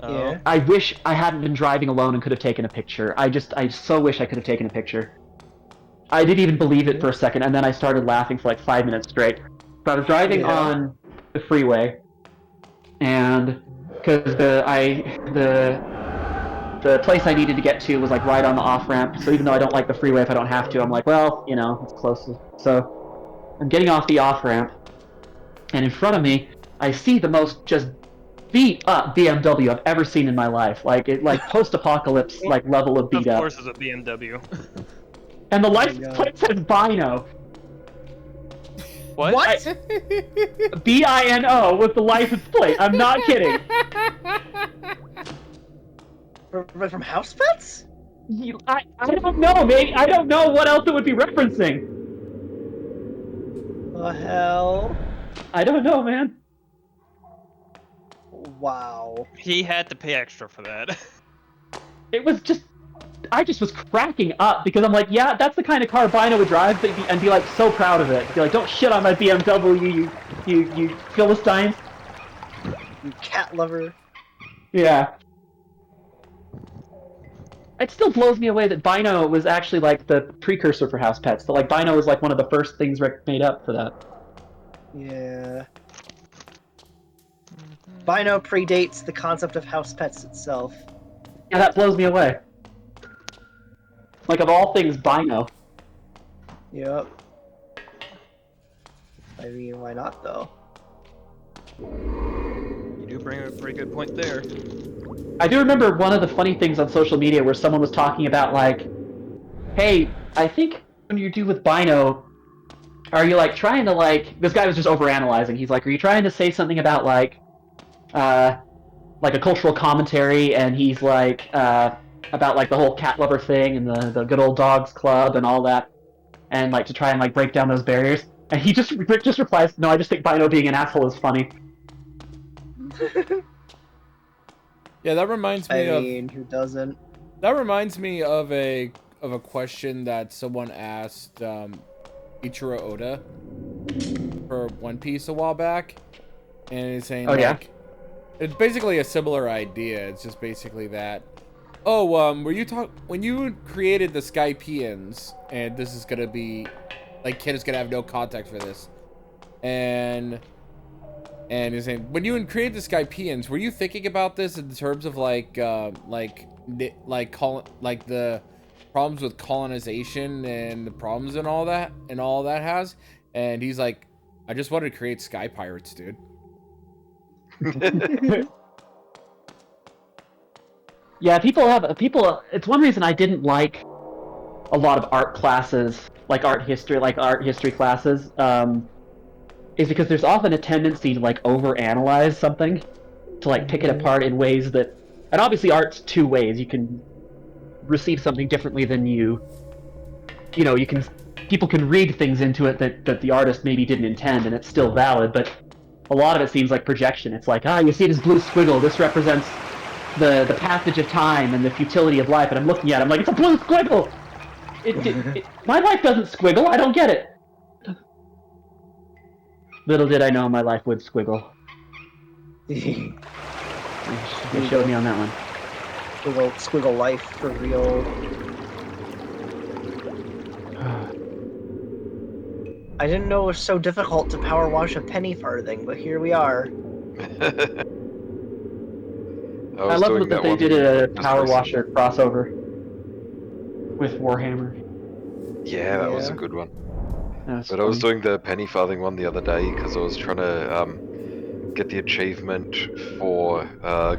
Oh. Yeah. I wish I hadn't been driving alone and could have taken a picture. I so wish I could have taken a picture. I didn't even believe it for a second, and then I started laughing for like 5 minutes straight. So I was driving on the freeway, and because the place I needed to get to was like right on the off-ramp, so even though I don't like the freeway if I don't have to, I'm like, well, you know, it's close. So I'm getting off the off-ramp, and in front of me, I see the most just beat-up BMW I've ever seen in my life. Like, post-apocalypse, like, level of beat-up. Of course it's a BMW. And the license plate says Bino. What? B-I-N-O with the license plate. I'm not kidding. From House Pets? I don't know, maybe. I don't know what else it would be referencing. The hell? I don't know, man. Wow. He had to pay extra for that. It was just... I just was cracking up because I'm like, yeah, that's the kind of car Bino would drive and be like so proud of it. Be like, don't shit on my BMW, you Philistines. You cat lover. Yeah. It still blows me away that Bino was actually like the precursor for House Pets. That like Bino was like one of the first things made up for that. Yeah. Bino predates the concept of House Pets itself. Yeah, that blows me away. Like, of all things, Bino. Yep. I mean, why not, though? You do bring a pretty good point there. I do remember one of the funny things on social media where someone was talking about, like, hey, I think when you do with Bino, are you, like, trying to, like... This guy was just overanalyzing. He's like, are you trying to say something about, like a cultural commentary? And he's like, about like the whole cat lover thing and the good old dogs club and all that, and like to try and like break down those barriers. And he just replies, no, I just think Bino being an asshole is funny. Yeah, that reminds me I mean, who doesn't? That reminds me of a question that someone asked Ichiro Oda for One Piece a while back, and he's saying it's basically a similar idea. It's just basically that. Oh, when you created the Skypeans, and this is gonna be like kid is gonna have no context for this. And he's saying, when you created the Skypeans, were you thinking about this in terms of like the problems with colonization and the problems and all that has? And he's like, I just wanted to create sky pirates, dude. Yeah, people. It's one reason I didn't like a lot of art classes, like art history classes, is because there's often a tendency to like overanalyze something, to like pick it apart in ways that, and obviously art's two ways. You can receive something differently than people can read things into it that the artist maybe didn't intend, and it's still valid, but a lot of it seems like projection. It's like, you see this blue squiggle, this represents the passage of time and the futility of life, and I'm looking at it, I'm like, it's a blue squiggle! My life doesn't squiggle, I don't get it! Little did I know my life would squiggle. They showed me on that one. Squiggle life for real. I didn't know it was so difficult to power wash a penny farthing, but here we are. I love that they did a power washer crossover with Warhammer. Yeah, that was a good one. But funny. I was doing the penny farthing one the other day because I was trying to get the achievement for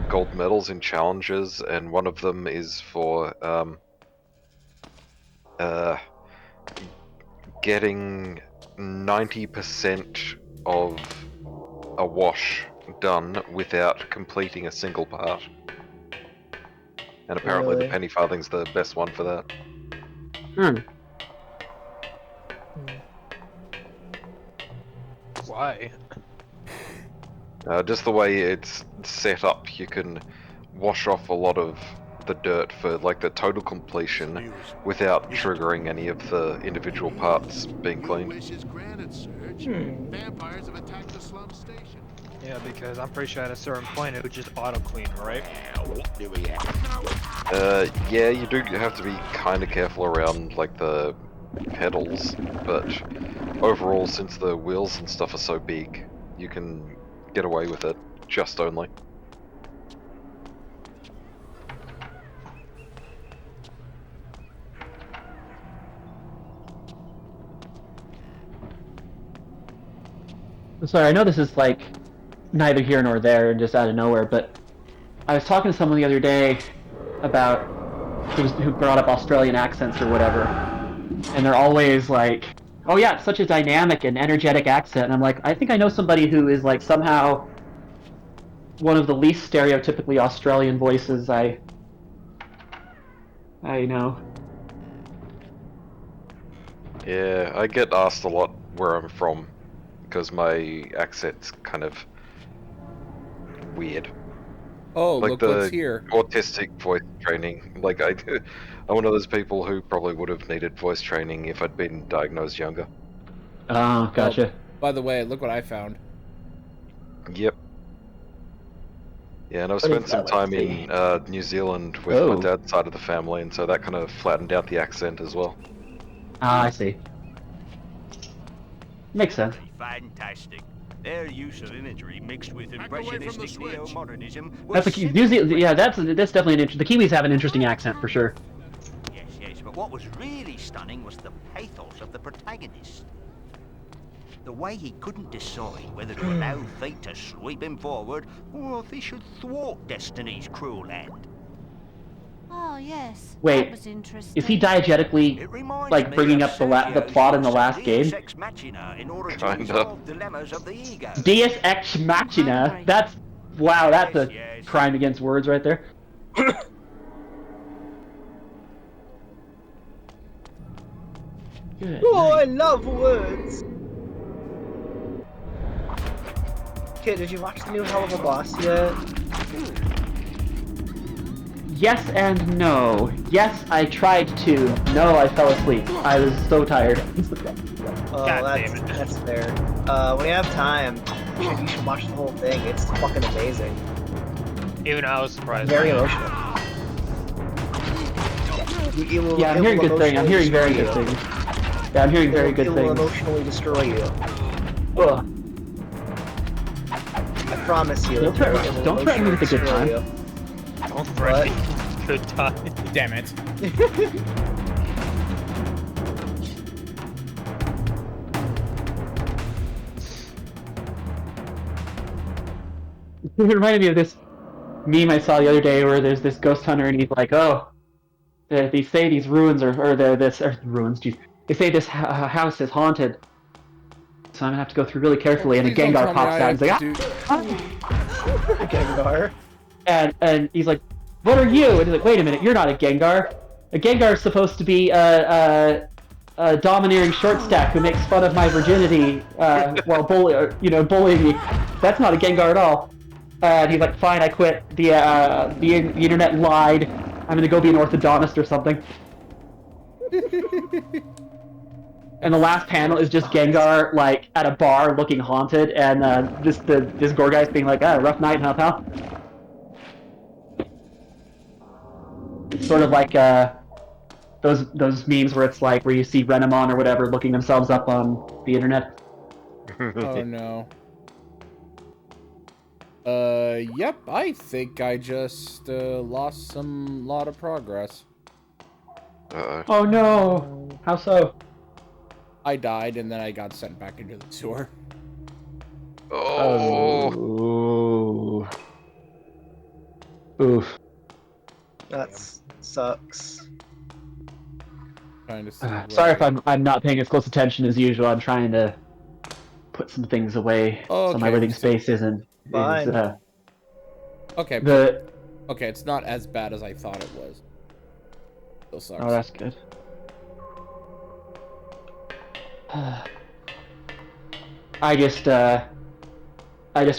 gold medals in challenges, and one of them is for getting 90% of a wash done without completing a single part. And apparently the penny farthing's the best one for that. Why? Just the way it's set up, you can wash off a lot of the dirt for like the total completion without triggering any of the individual parts being cleaned. Vampires have attacked the slum station. Yeah, because I'm pretty sure at a certain point it would just auto clean, right? Yeah, you do have to be kind of careful around like the pedals, but overall, since the wheels and stuff are so big, you can get away with it just only. Sorry, I know this is like neither here nor there and just out of nowhere, but I was talking to someone the other day about who brought up Australian accents or whatever, and they're always like, oh yeah, it's such a dynamic and energetic accent, and I'm like, I think I know somebody who is like somehow one of the least stereotypically Australian voices I know. Yeah, I get asked a lot where I'm from, because my accent's kind of weird. Oh, like look the what's here. autistic voice training. Like I'm one of those people who probably would have needed voice training if I'd been diagnosed younger. Oh, gotcha. Oh, by the way, look what I found. Yep. Yeah, and I've spent some time in New Zealand with my dad's side of the family, and so that kind of flattened out the accent as well. Ah, I see. Makes sense. Fantastic. Their use of imagery mixed with impressionistic neo-modernism. That's a New Zealand. Yeah, that's definitely an interesting. The Kiwis have an interesting accent for sure. Yes, but what was really stunning was the pathos of the protagonist. The way he couldn't decide whether to allow fate to sweep him forward, or if he should thwart destiny's cruel hand. Oh, yes. Wait, that was interesting. is he diegetically like bringing up the plot in the last game? Kind of. Deus Ex Machina. That's wow. That's a crime against words right there. Good. Oh, I love words. Kid, did you watch the new Hell of a Boss yet? Yes and no. Yes, I tried to. No, I fell asleep. I was so tired. Oh, that's fair. When you have time, you should watch the whole thing. It's fucking amazing. Even I was surprised. Very emotional. Yeah, I'm hearing good things. I'm hearing very good things. Yeah, I'm hearing very good It will things. emotionally destroy you. Ugh. I promise you. Don't threaten me with a good time. Don't threaten me. Good time. Damn it. It reminded me of this meme I saw the other day where there's this ghost hunter and he's like, oh, they say these ruins ruins, geez. They say this house is haunted. So I'm gonna have to go through really carefully, and a Gengar pops out and he's like, Gengar. And he's like, what are you? And he's like, wait a minute, you're not a Gengar. A Gengar is supposed to be a domineering short stack who makes fun of my virginity while bullying me. That's not a Gengar at all. And he's like, fine, I quit. The internet lied. I'm gonna go be an orthodontist or something. And the last panel is just Gengar, like, at a bar looking haunted, and this gore guy's being like, rough night, huh, pal? It's sort of like those memes where it's like, where you see Renamon or whatever looking themselves up on the internet. Oh no. Yep, I think I just lost lot of progress. Oh no! How so? I died and then I got sent back into the sewer. Oh. Oof. That sucks. Trying to see Sorry if I'm not paying as close attention as usual. I'm trying to put some things away so my living space isn't. Fine. Okay. Okay, it's not as bad as I thought it was. Still sucks. Oh, that's good. I just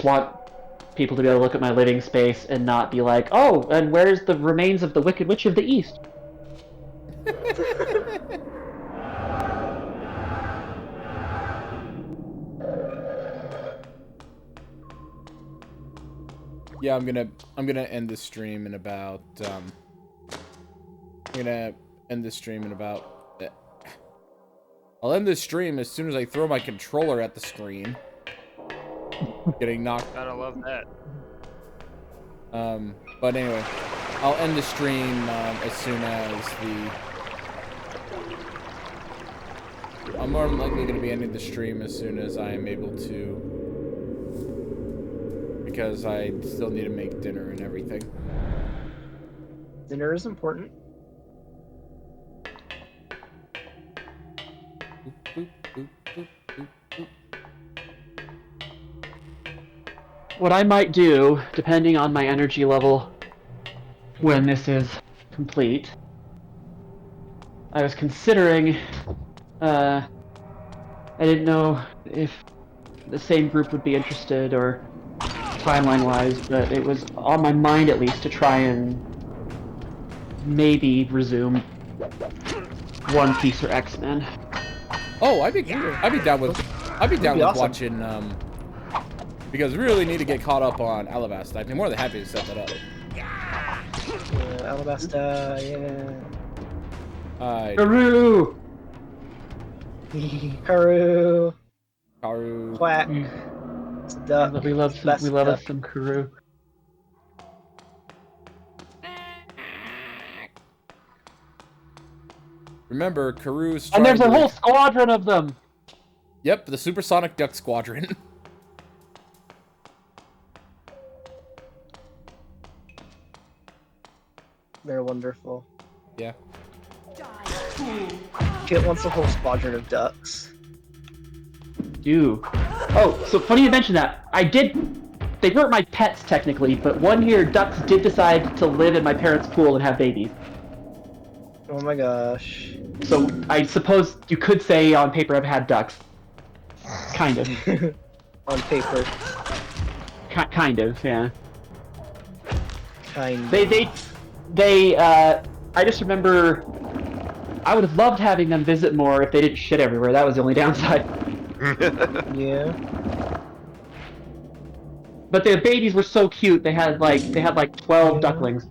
want people to be able to look at my living space and not be like, oh, and where's the remains of the Wicked Witch of the East? Yeah, I'm gonna end the stream in about I'll end this stream as soon as I throw my controller at the screen. Getting knocked. Gotta love that. But anyway, I'll end the stream as soon as I'm more than likely going to be ending the stream as soon as I am able to, because I still need to make dinner and everything. Dinner is important. What I might do, depending on my energy level when this is complete, I was considering, I didn't know if the same group would be interested or timeline-wise, but it was on my mind at least to try and maybe resume One Piece or X-Men. Oh, I'd be down with watching because we really need to get caught up on Alabasta. I'd be more than happy to set that up. Alabasta, yeah. Karoo! Karoo. Quack. We love us some Karoo. Remember, Karoo's and there's a whole squadron of them! Yep, the Supersonic Duck Squadron. They're wonderful. Yeah. Kit wants a whole squadron of ducks. Ew. Oh, so funny you mention that. They weren't my pets technically, but one year ducks did decide to live in my parents' pool and have babies. Oh my gosh. So I suppose you could say on paper I've had ducks. Kind of. On paper. Kind of, yeah. Kind of. I just remember I would have loved having them visit more if they didn't shit everywhere. That was the only downside. Yeah. But their babies were so cute. They had like 12 ducklings.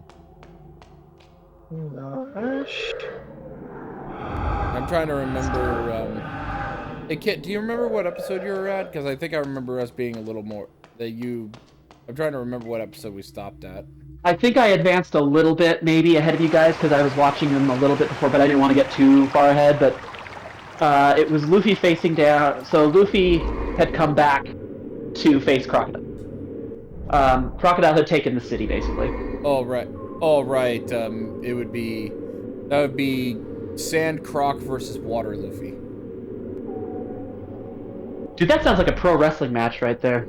Gosh. I'm trying to remember. Hey, Kit, do you remember what episode you were at? Because I think I remember us being a little more that you. I'm trying to remember what episode we stopped at. I think I advanced a little bit, maybe ahead of you guys, because I was watching them a little bit before, but I didn't want to get too far ahead. But it was Luffy facing down. So Luffy had come back to face Crocodile. Crocodile had taken the city, basically. Oh right. It would be Sand Croc versus Water Luffy. Dude, that sounds like a pro wrestling match right there.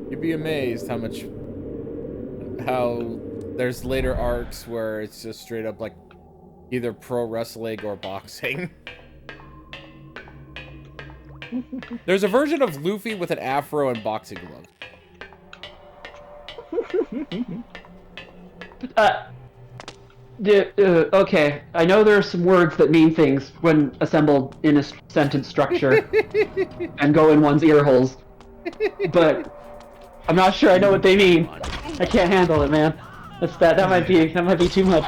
You'd be amazed how there's later arcs where it's just straight up like either pro wrestling or boxing. There's a version of Luffy with an afro and boxing gloves. Okay, I know there are some words that mean things when assembled in a sentence structure and go in one's ear holes, but I'm not sure I know what they mean. I can't handle it, man. That might be too much.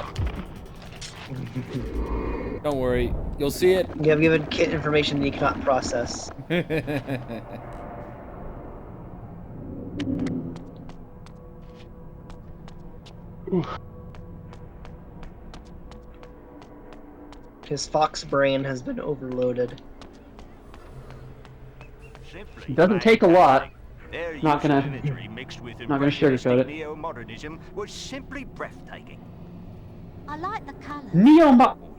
Don't worry, you'll see it. You have given Kit information that you cannot process. His fox brain has been overloaded. It doesn't take a lot. Not gonna sugarcoat it. Neo-modernism was simply breathtaking. I like the colour.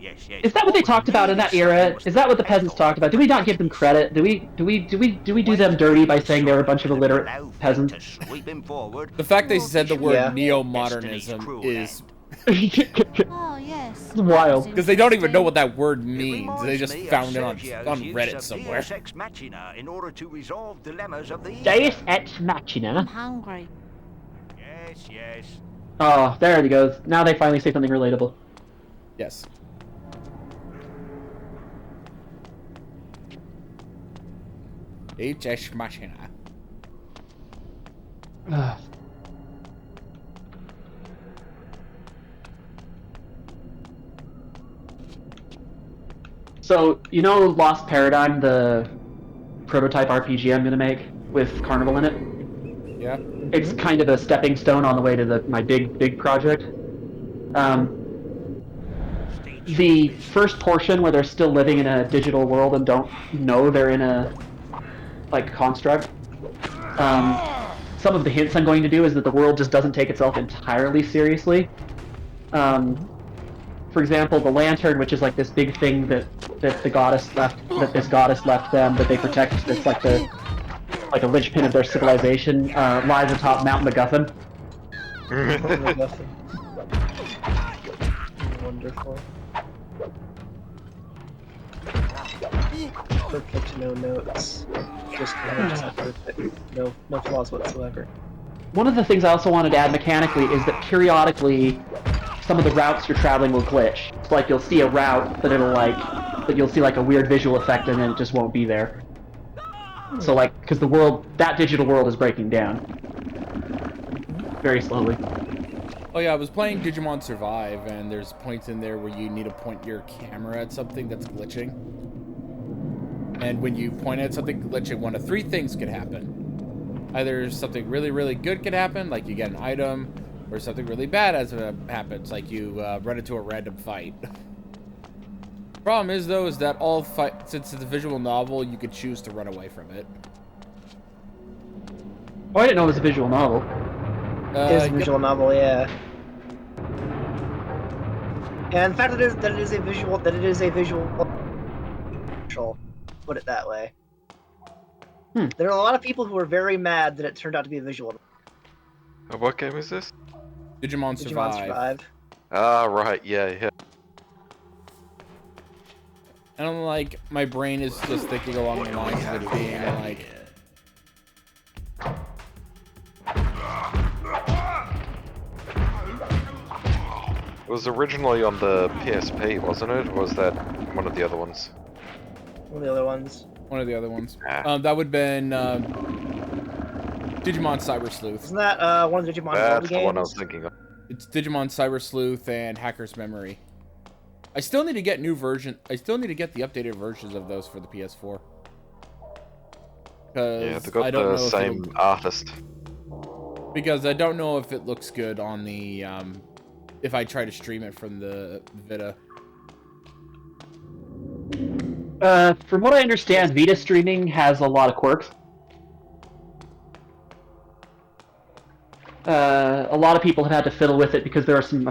Yes. Is that what they talked about in that era? Is that what the peasants talked about? Do we not give them credit? Do we do them dirty by saying they were a bunch of illiterate peasants? The fact they said the word neo-modernism is Oh, yes. It's wild. because they don't even know what that word means. They just found it on Reddit somewhere. Deus Machina in order to resolve dilemmas of the Deus Ex Machina. I'm hungry. Yes. Oh, there it goes. Now they finally say something relatable. Yes. H.S. Machina. So, you know Lost Paradigm, the prototype RPG I'm gonna make with Carnival in it? Yeah. It's kind of a stepping stone on the way to my big project. The first portion where they're still living in a digital world and don't know they're in a construct. Some of the hints I'm going to do is that the world just doesn't take itself entirely seriously. For example, the lantern, which is like this big thing that this goddess left them that they protect. That's like a linchpin of their civilization. Lies atop Mount MacGuffin. Wonderful. Perfect, no notes. Just perfect. No flaws whatsoever. One of the things I also wanted to add mechanically is that periodically some of the routes you're traveling will glitch. It's like you'll see a route, but you'll see like a weird visual effect and then it just won't be there. So because that digital world is breaking down. Very slowly. Oh yeah, I was playing Digimon Survive, and there's points in there where you need to point your camera at something that's glitching. And when you point at something glitching, one of three things could happen. Either something really, really good could happen, like you get an item, or something really bad happens, like you run into a random fight. Problem is, though, is that since it's a visual novel, you could choose to run away from it. Oh, I didn't know it was a visual novel. It is a visual novel, yeah. And in fact, that it is a visual. Put it that way. There are a lot of people who are very mad that it turned out to be a visual. What game is this? Digimon Survive. Ah, right, yeah. And I'm like, my brain is just thinking along the lines of it being like... It was originally on the PSP, wasn't it? Or was that one of the other ones? One of the other ones. One of the other ones. That would have been Digimon Cyber Sleuth. Isn't that one of the Digimon That's games? the one I was thinking of. It's Digimon Cyber Sleuth and Hacker's Memory. I still need to get new version. I still need to get the updated versions of those for the PS4. Yeah, Because they got the same artist. Because I don't know if it looks good on the if I try to stream it from the Vita. From what I understand, Vita streaming has a lot of quirks. A lot of people have had to fiddle with it because there are some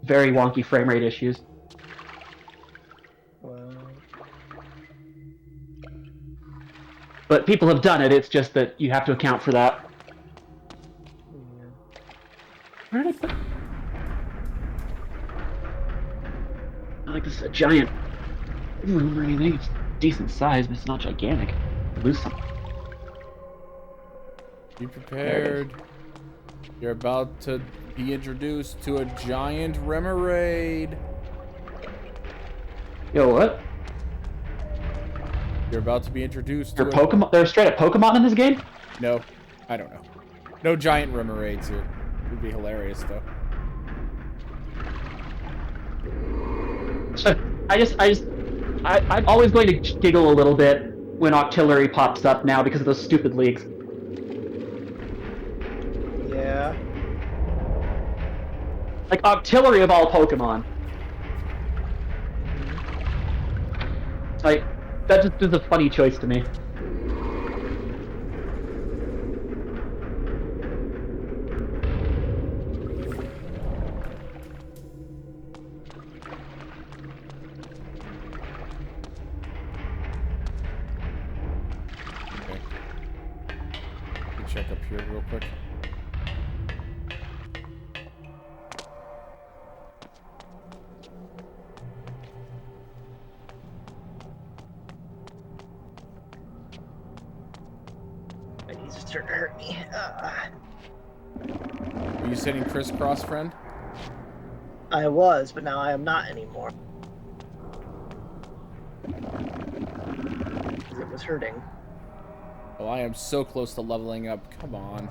very wonky frame rate issues. Wow. But people have done it, it's just that you have to account for that. Yeah. Where did I put... Not like this is a giant room or anything. It's decent size, but it's not gigantic. Lose something. Be prepared. You're about to be introduced to a giant remoraid. Yo, what? You're about to be introduced There to are Pokemon. There are straight up Pokemon in this game? No, I don't know. No giant remoraids here. It would be hilarious though. I'm always going to giggle a little bit when Octillery pops up now because of those stupid leagues. Yeah. Like Octillery of all Pokemon. Like, that just is a funny choice to me. Okay. Let me check up here real quick. He's starting to hurt me. Are you sitting crisscross, friend? I was, but now I am not anymore. It was hurting. Oh, I am so close to leveling up. Come on.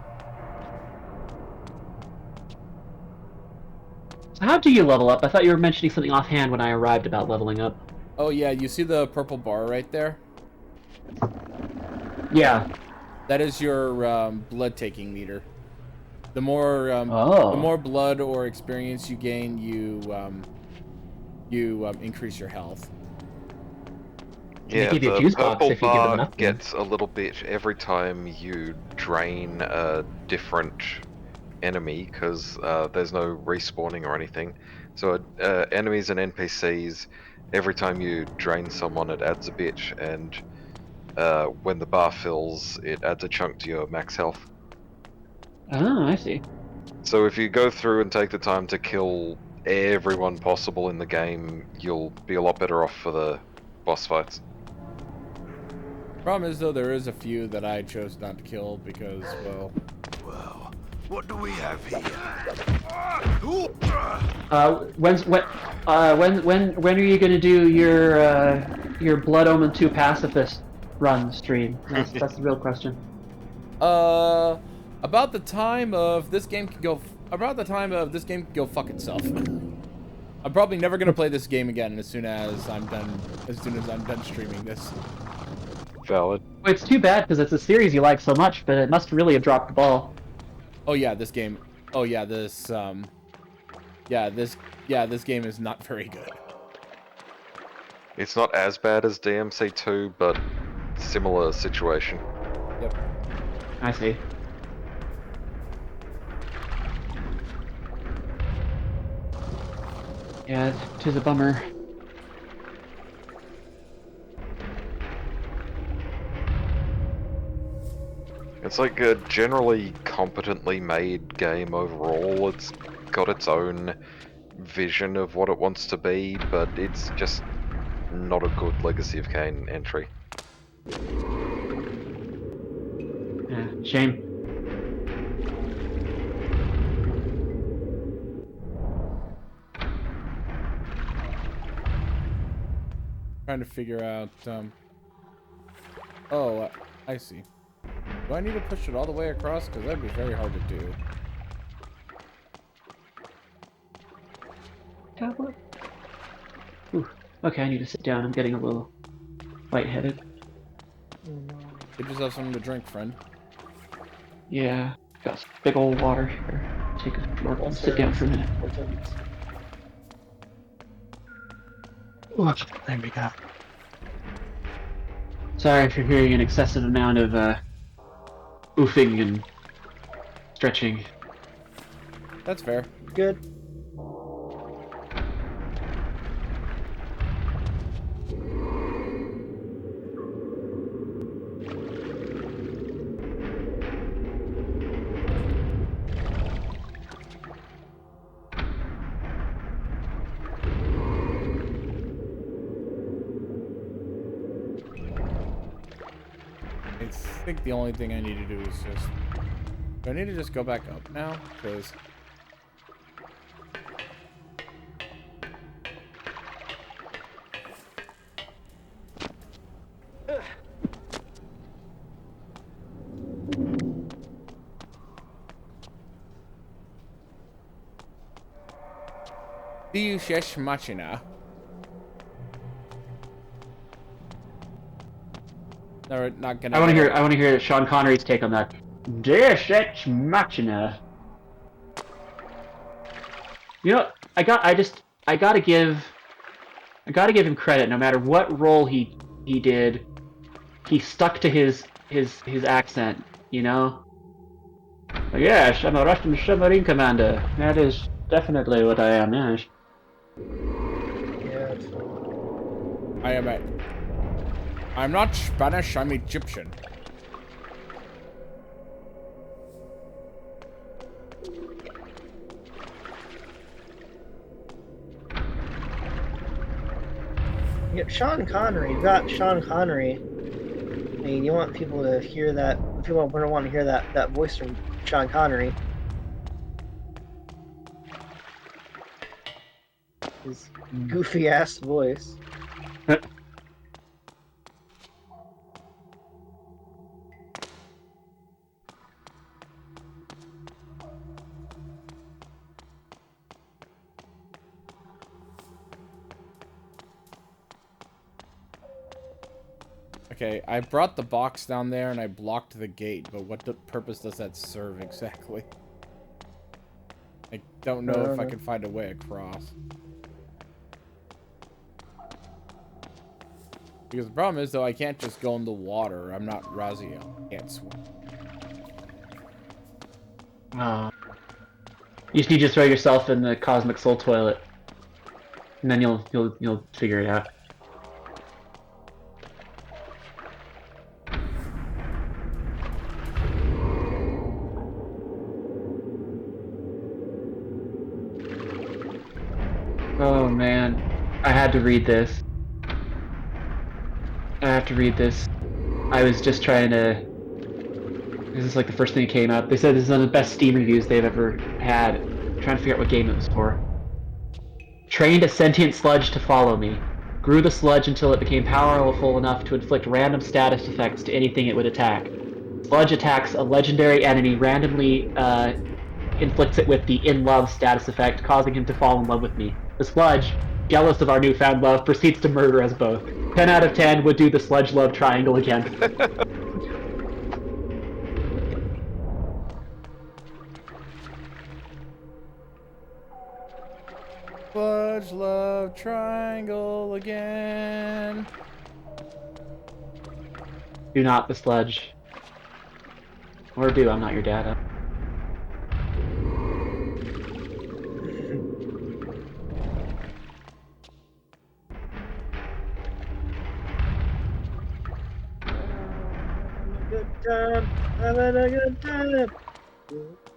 So how do you level up? I thought you were mentioning something offhand when I arrived about leveling up. Oh yeah, you see the purple bar right there? Yeah. That is your blood taking meter. The more blood or experience you gain, you increase your health. Yeah, give you a the juice box purple if you give them bar enough. gets a little bit every time you drain a different enemy, because there's no respawning or anything. So enemies and NPCs, every time you drain someone, it adds a bit, and when the bar fills, it adds a chunk to your max health. Oh, I see. So if you go through and take the time to kill everyone possible in the game, you'll be a lot better off for the boss fights. Problem is, though, there is a few that I chose not to kill because, well... Well, what do we have here? When are you gonna do your Blood Omen 2 pacifist run stream? That's the real question. About the time of this game can go. About the time of this game can go fuck itself. I'm probably never gonna play this game again as soon as I'm done. As soon as I'm done streaming this. Valid. Well, it's too bad because it's a series you like so much, but it must really have dropped the ball. Oh yeah, this game. Oh yeah, this this game is not very good. It's not as bad as DMC2, but similar situation. Yep. I see. Yeah, tis a bummer. It's like a generally competently made game overall. It's got its own vision of what it wants to be, but it's just not a good Legacy of Kain entry. Yeah, shame. Trying to figure out. Oh, I see. Do I need to push it all the way across? Because that'd be very hard to do. tablet? Ooh. Okay, I need to sit down. I'm getting a little lightheaded. Get yourself something to drink, friend. Yeah, got some big old water here. Take a short sit down for a minute. Ooh, there we go. Sorry if you're hearing an excessive amount of oofing and stretching. That's fair. Good. I think the only thing I need to do is just... Do I need to just go back up now? Because... Deus Machina. No, not gonna. I want to hear Sean Connery's take on that. Deus Ex Machina. You know, I gotta give him credit. No matter what role he did, he stuck to his accent. You know. Yes, I'm a Russian submarine commander. That is definitely what I am. Yes. Yeah. I'm not Spanish, I'm Egyptian. Yeah, Sean Connery. You got Sean Connery. I mean, you want people to hear that. People want to hear that voice from Sean Connery. His goofy ass voice. Okay, I brought the box down there and I blocked the gate, but what purpose does that serve exactly? I don't know if I can find a way across. Because the problem is, though, I can't just go in the water. I'm not Raziel. I can't swim. You just need to throw yourself in the cosmic soul toilet, and then you'll figure it out. Oh man, I had to read this. I have to read this. I was just trying to... This is like the first thing that came up. They said this is one of the best Steam reviews they've ever had. I'm trying to figure out what game it was for. Trained a sentient sludge to follow me. Grew the sludge until it became powerful enough to inflict random status effects to anything it would attack. Sludge attacks a legendary enemy, randomly inflicts it with the in love status effect, causing him to fall in love with me. The sludge, jealous of our newfound love, proceeds to murder us both. 10 out of 10 would do the sludge love triangle again. Sludge love triangle again. Do not the sludge. Or do, I'm not your dad. Having a good time.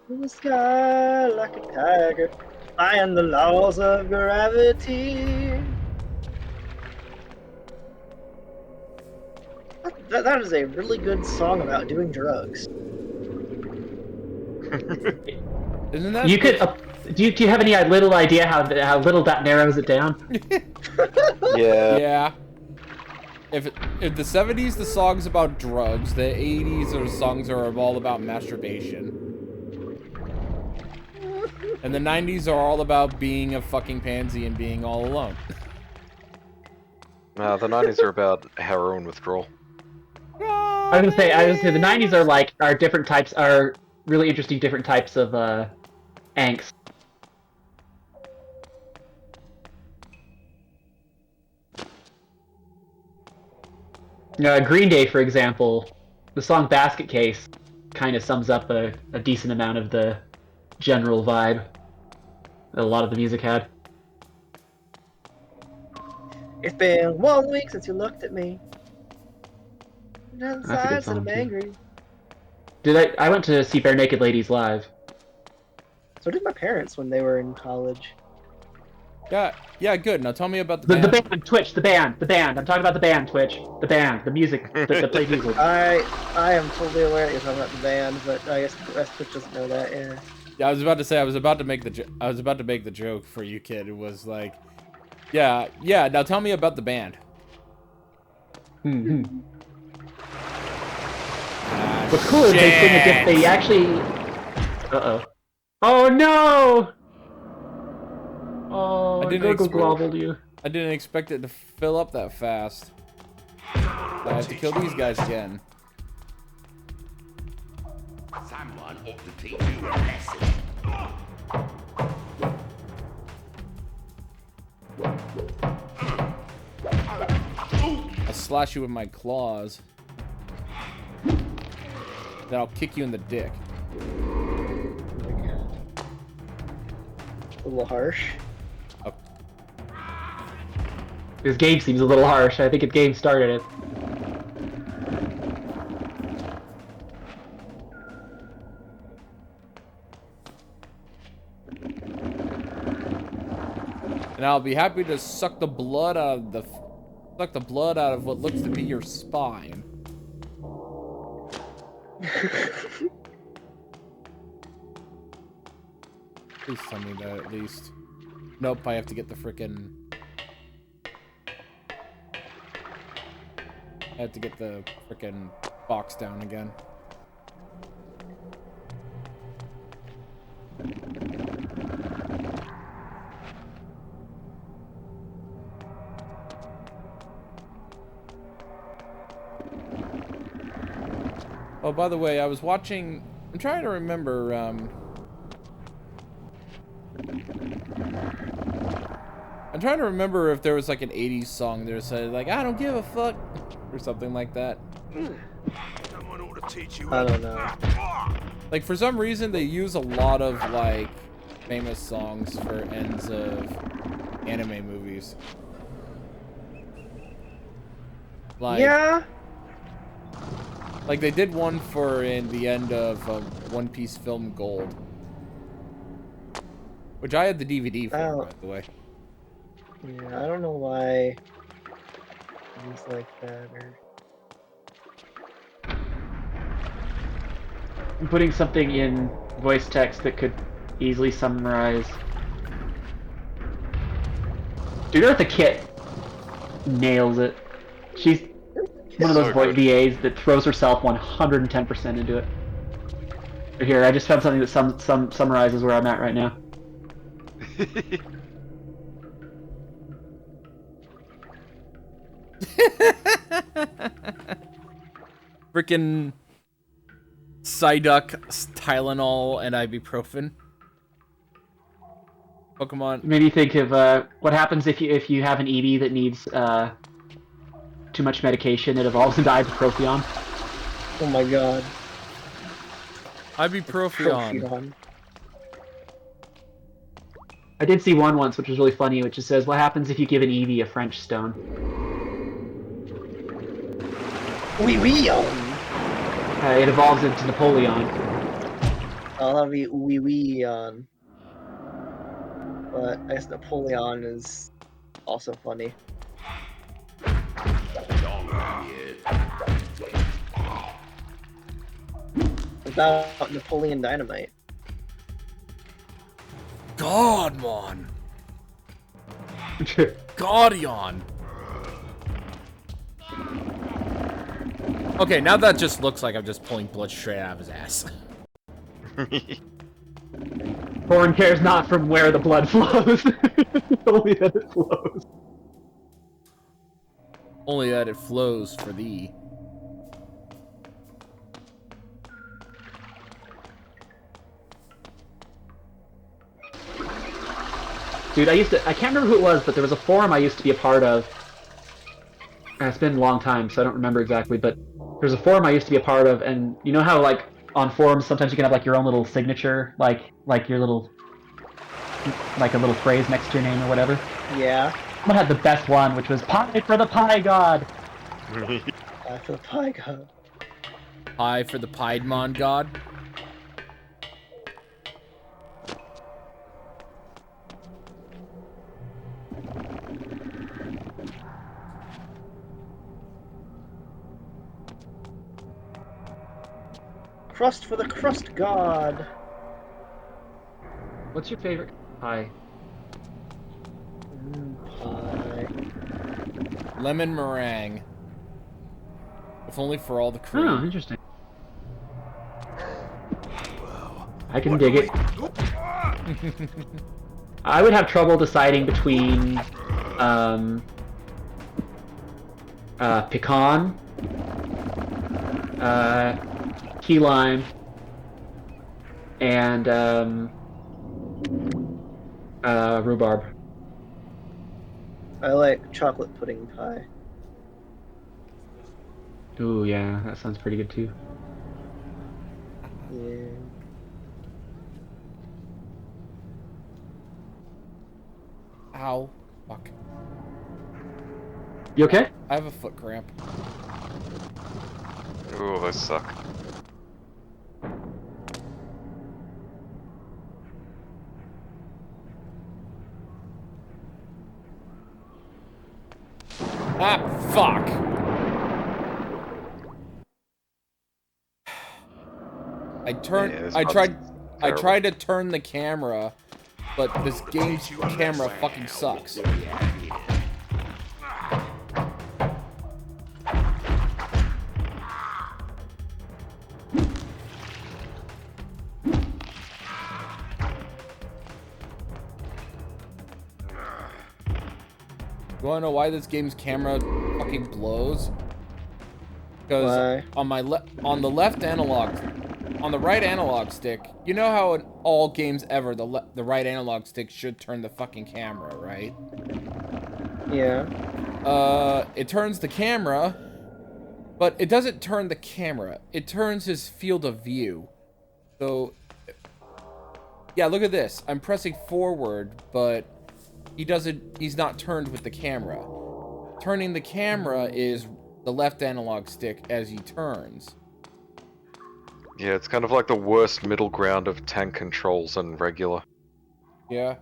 In the sky like a tiger. Defying the laws of gravity. That is a really good song about doing drugs. Isn't that? You could. Do you have any little idea how little that narrows it down? Yeah. Yeah. If the 70s the songs about drugs, the 80s the songs are all about masturbation. And the 90s are all about being a fucking pansy and being all alone. The 90s are about heroin withdrawal. I was gonna say the 90s are different types, are really interesting different types of angst. Green Day, for example, the song Basket Case kind of sums up a decent amount of the general vibe that a lot of the music had. It's been 1 week since you looked at me. That's a good song, I'm too. angry. I went to see Bare Naked Ladies live. So did my parents when they were in college. Yeah, good. Now tell me about the The band. band, Twitch, the band. I'm talking about the band, Twitch. The band, the music, that plays music. I am fully aware that you're talking about the band, but I guess the rest of it doesn't know that, yeah. Yeah, I was about to say I was about to make the joke for you, kid. It was like, yeah. Now tell me about the band. What's cool is they actually. Oh no! Oh, I Gurgle gobbled you. I didn't expect it to fill up that fast. I have to kill these guys again. Someone ought to teach you a lesson. I'll slash you with my claws. Then I'll kick you in the dick. A little harsh. This game seems a little harsh. I think the game started it. And I'll be happy to suck the blood out of what looks to be your spine. Please tell me that at least. Nope, I have to get the frickin'. I have to get the frickin' box down again. Oh, by the way, I was watching. I'm trying to remember. I'm trying to remember if there was like an 80s song that said like "I don't give a fuck" or something like that. Someone ought to teach you. I don't know. Like for some reason they use a lot of like famous songs for ends of anime movies. Like, yeah. Like they did one for in the end of One Piece film Gold, which I had the DVD for, by the way. Yeah, I don't know why things like that are. I'm putting something in voice text that could easily summarize. Dude, Eartha Kitt nails it. She's one of those VAs that throws herself 110% into it. But here, I just found something that summarizes where I'm at right now. Frickin' Psyduck, Tylenol, and ibuprofen. Pokemon. Made me think of what happens if you have an EV that needs too much medication. It evolves into ibuprofen. Oh my god. Ibuprofen. I did see one once, which was really funny, which just says, "What happens if you give an Eevee a French stone?" Oui, oui, it evolves into Napoleon. I'll have oui, oui, but I guess Napoleon is also funny. Without Napoleon Dynamite. Godmon. Guardian. Okay, now that just looks like I'm just pulling blood straight out of his ass. Corn cares not from where the blood flows, only that it flows. Only that it flows for thee. Dude, I can't remember who it was, but there was a forum I used to be a part of. And it's been a long time, so I don't remember exactly, but there's a forum I used to be a part of, and you know how, like, on forums, sometimes you can have, like, your own little signature, like your little, like a little phrase next to your name or whatever? Yeah. Someone had the best one, which was, "Pie for the Pie God!" Pie for the Pie God. Pie for the Piedmon God? Crust for the Crust God. What's your favorite pie? Pie. Lemon meringue. If only for all the cream. Oh, interesting. I can dig it. I would have trouble deciding between pecan, key lime, and rhubarb. I like chocolate pudding pie. Ooh, yeah, that sounds pretty good too. Yeah. Ow. Fuck. You okay? I have a foot cramp. Ooh, those suck. Ah, fuck! I tried to turn the camera, but this game's camera fucking sucks. You wanna know why this game's camera fucking blows? Because on the left analog, on the right analog stick, you know how in all games ever the right analog stick should turn the fucking camera, right? Yeah. It turns the camera, but it doesn't turn the camera. It turns his field of view. So, yeah, look at this. I'm pressing forward, but he's not turned with the camera. Turning the camera is the left analog stick as he turns. Yeah, it's kind of like the worst middle ground of tank controls and regular. Yeah.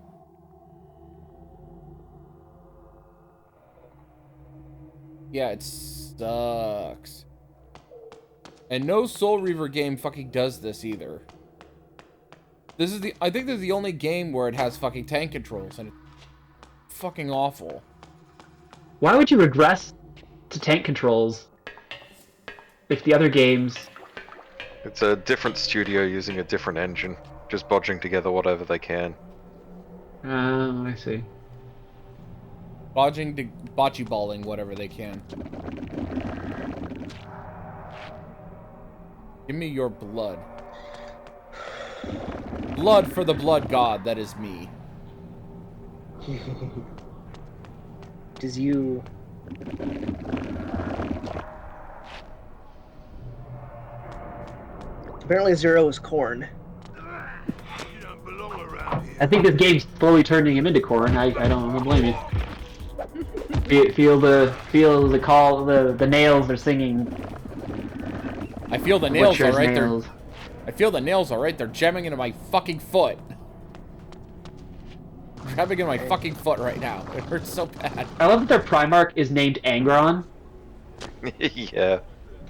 Yeah, it sucks. And no Soul Reaver game fucking does this either. I think this is the only game where it has fucking tank controls, and it's fucking awful. Why would you regress to tank controls if the other games... It's a different studio using a different engine, just bodging together whatever they can. Oh, I see. Bocce balling whatever they can. Give me your blood. Blood for the blood god, that is me. Does you... Apparently Zero is corn. I think this game's slowly turning him into corn. I don't blame you. Feel the call, the nails are singing. I feel the nails are right there. Nails. I feel the nails are right there jamming into my fucking foot. Jamming into my fucking foot right now. It hurts so bad. I love that their Primarch is named Angron. Yeah.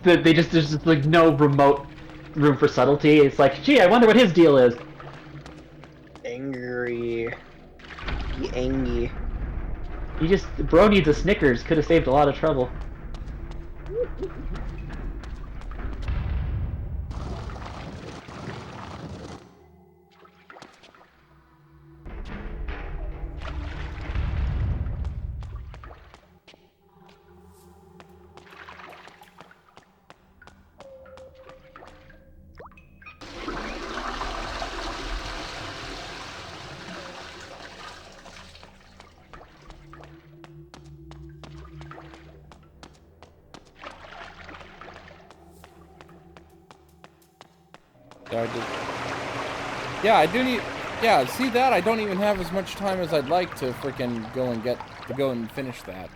There's just like no remote room for subtlety. It's like, gee, I wonder what his deal is. Angry. Be angry. Bro needs a Snickers. Could have saved a lot of trouble. So I did. Yeah, I do need. Yeah, see that? I don't even have as much time as I'd like to freaking go and finish that.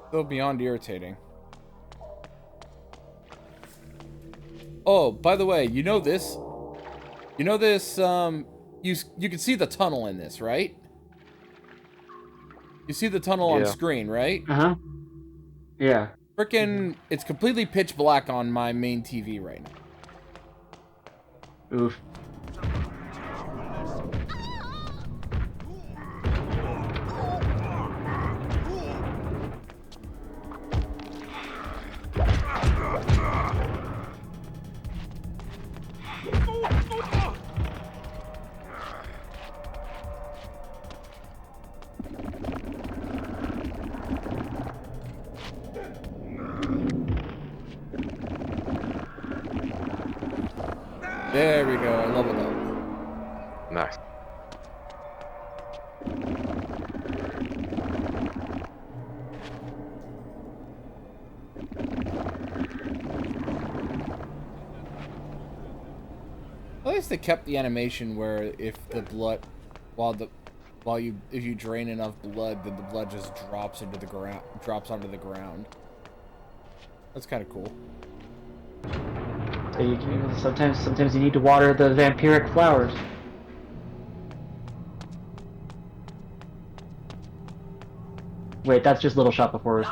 Still beyond irritating. Oh, by the way, you know this? You know this, you can see the tunnel in this, right? You see the tunnel on screen, right? Uh-huh. Yeah. Frickin', it's completely pitch black on my main TV right now. Oof. There we go, I love it though. Nice. At least they kept the animation where if the blood, if you drain enough blood, then the blood just drops into the ground, onto the ground. That's kind of cool. So sometimes you need to water the vampiric flowers. Wait, that's just Little Shop of Horrors.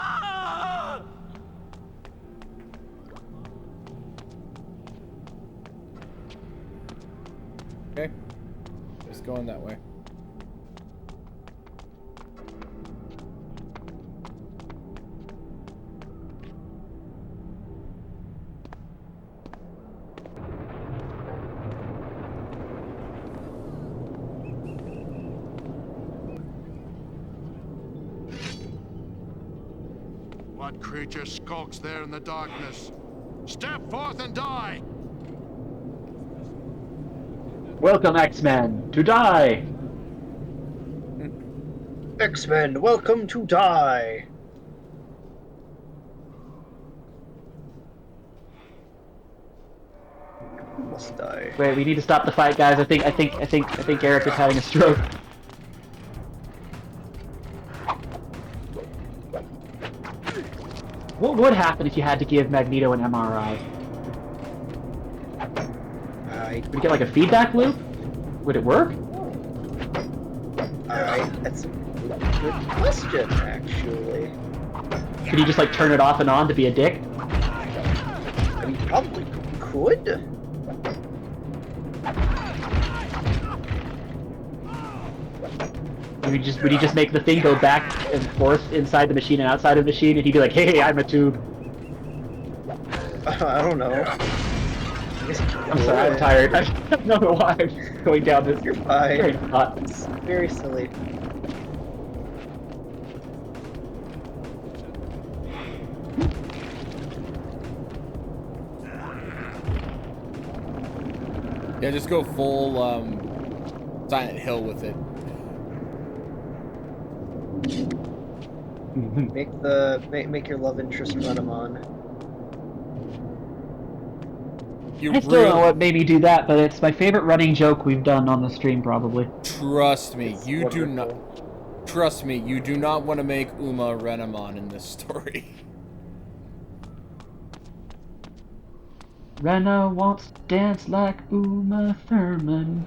Okay, just going that way. What creature skulks there in the darkness? Step forth and die! Welcome, X-Men, to die! X-Men, welcome to die! Must die. Wait, we need to stop the fight, guys. I think Eric is having a stroke. What would happen if you had to give Magneto an MRI? Would you get like a feedback loop? Would it work? That's a good question, actually. Could you just like turn it off and on to be a dick? I mean, probably could. Would he just make the thing go back and forth inside the machine and outside of the machine, and he'd be like, "Hey, I'm a tube." I don't know. I'm sorry, I'm tired. I don't know why I'm going down this. You're fine. Very hot. It's very silly. Yeah, just go full Silent Hill with it. Make your love interest run him on. I still don't know what made me do that, but it's my favorite running joke we've done on the stream, probably. Trust me, It's you wonderful. do not. Trust me, you do not want to make Uma Renamon in this story. Rena wants to dance like Uma Thurman.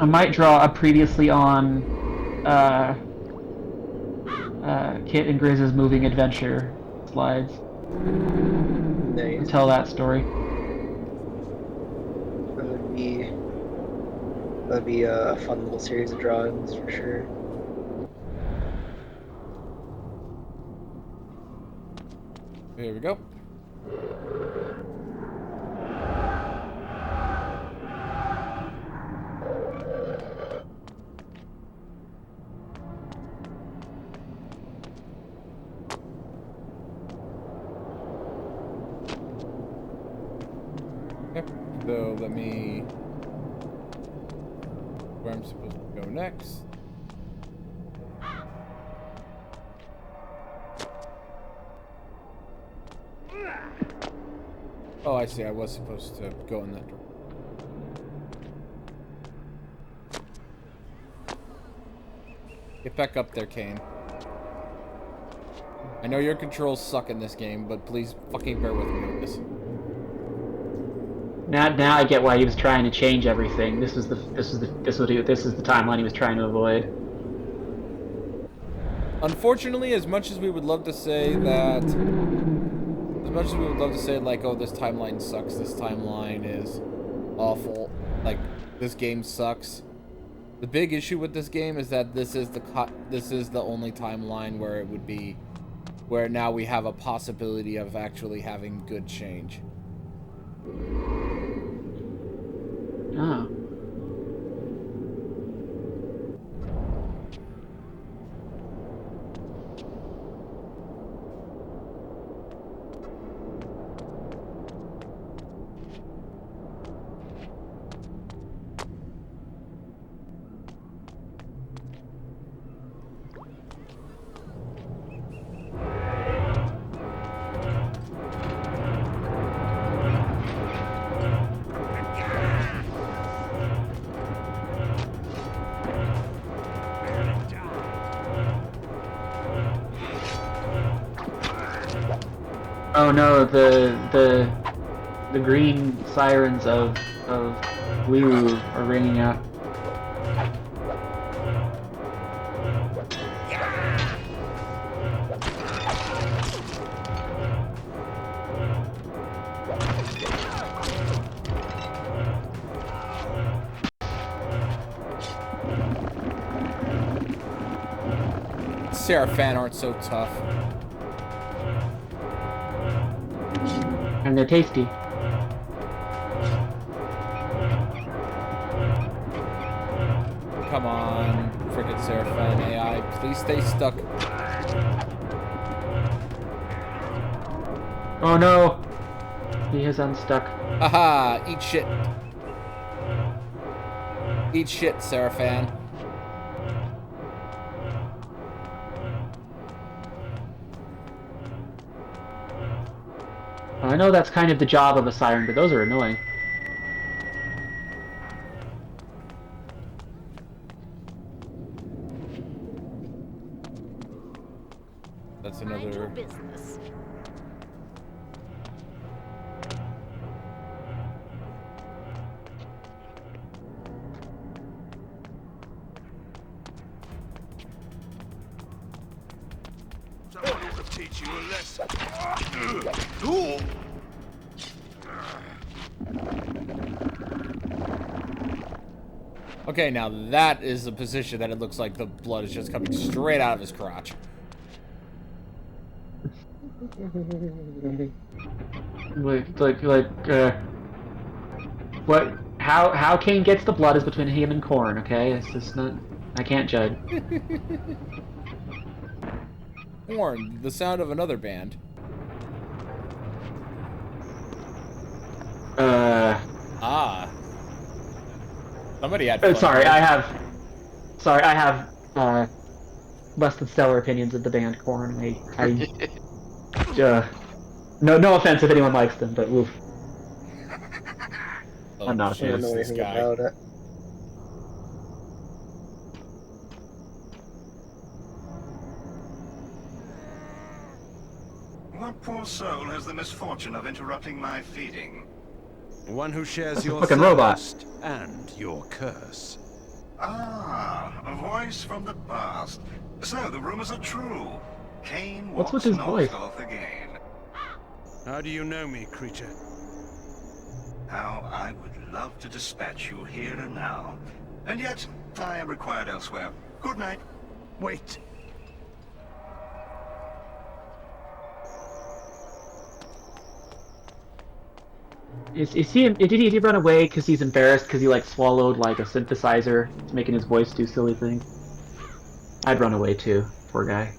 I might draw a previously on Kit and Grizz's moving adventure slides. Nice. And tell that story. That'd be a fun little series of drawings for sure. Here we go. Okay, so let me where I'm supposed to go next. Oh, I see. I was supposed to go in that direction. Get back up there, Kain. I know your controls suck in this game, but please fucking bear with me on this. Now I get why he was trying to change everything. This is the timeline he was trying to avoid. Unfortunately, as much as we would love to say that, like, oh, this timeline sucks, this timeline is awful, like, this game sucks. The big issue with this game is that this is the only timeline where it would be, where now we have a possibility of actually having good change. Oh. Oh no, the green sirens of blue are ringing out. Seraphan aren't so tough. And they're tasty. Come on, frickin' Seraphan AI, please stay stuck. Oh no! He is unstuck. Haha, eat shit. Eat shit, Seraphan. I know that's kind of the job of a siren, but those are annoying. That's Mind your another... business. Someone ought to teach you a lesson. Okay, now that is a position that it looks like the blood is just coming straight out of his crotch. What? How Kain gets the blood is between him and Corn. Okay, it's just not. I can't judge. Horn, the sound of another band. Ah. Somebody had fun. Sorry, I have less than stellar opinions of the band Korn. No offense if anyone likes them, but woof. Oh, I'm not a I don't fan. know this anything guy. about it. What poor soul has the misfortune of interrupting my feeding? One who shares That's a your fucking robot. thirst and your curse. Ah, a voice from the past. So the rumors are true. Kain What's with walks his voice? north again. How do you know me, creature? How I would love to dispatch you here and now. And yet, I am required elsewhere. Good night. Wait. Did he run away because he's embarrassed because he like swallowed like a synthesizer, making his voice do silly things? I'd run away too, poor guy.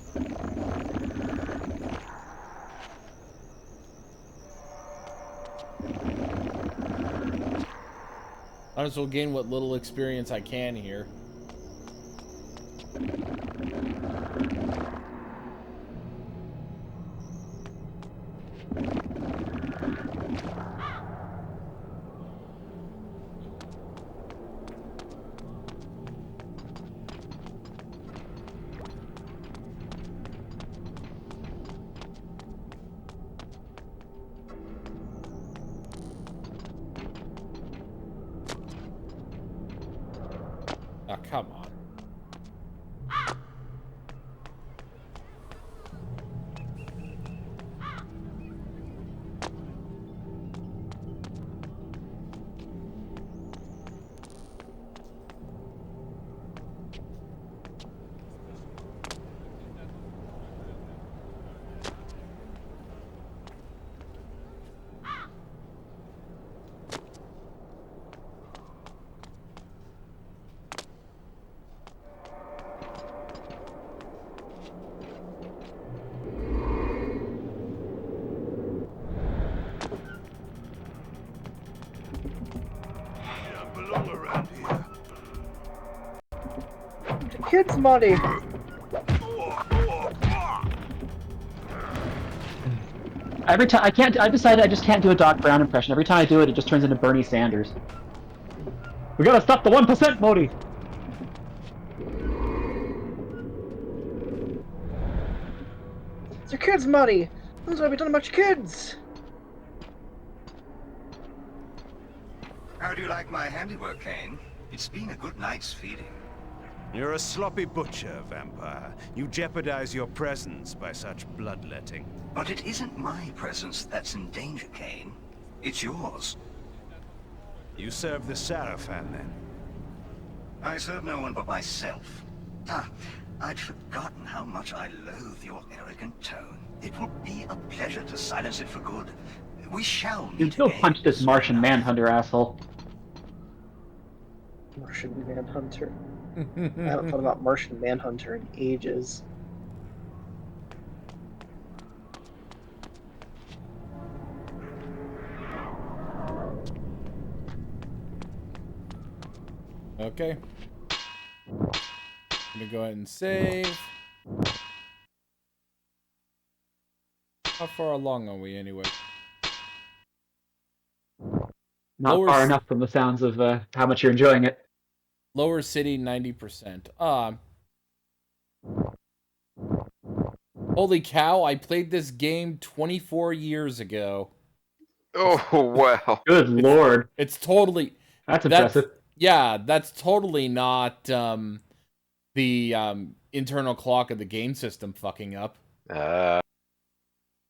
I just will gain what little experience I can here. Oh, come on. Kids' money. Every time I decided I just can't do a Doc Brown impression. Every time I do it, it just turns into Bernie Sanders. We gotta stop the 1%, Modi. It's your kids' money. Who's gonna be done about your kids? How do you like my handiwork, Kain? It's been a good night's feeding. You're a sloppy butcher, vampire. You jeopardize your presence by such bloodletting. But it isn't my presence that's in danger, Kain. It's yours. You serve the Sarafan, then? I serve no one but myself. Ah, I'd forgotten how much I loathe your arrogant tone. It will be a pleasure to silence it for good. We shall meet Dude, go again. punch this Martian Manhunter asshole. Martian Manhunter. I haven't thought about Martian Manhunter in ages. Okay. I'm gonna go ahead and save. How far along are we anyway? Not far enough from the sounds of how much you're enjoying it. Lower City, 90%. Holy cow, I played this game 24 years ago. Oh, wow. Good lord. It's totally... That's impressive. Yeah, that's totally not the internal clock of the game system fucking up. I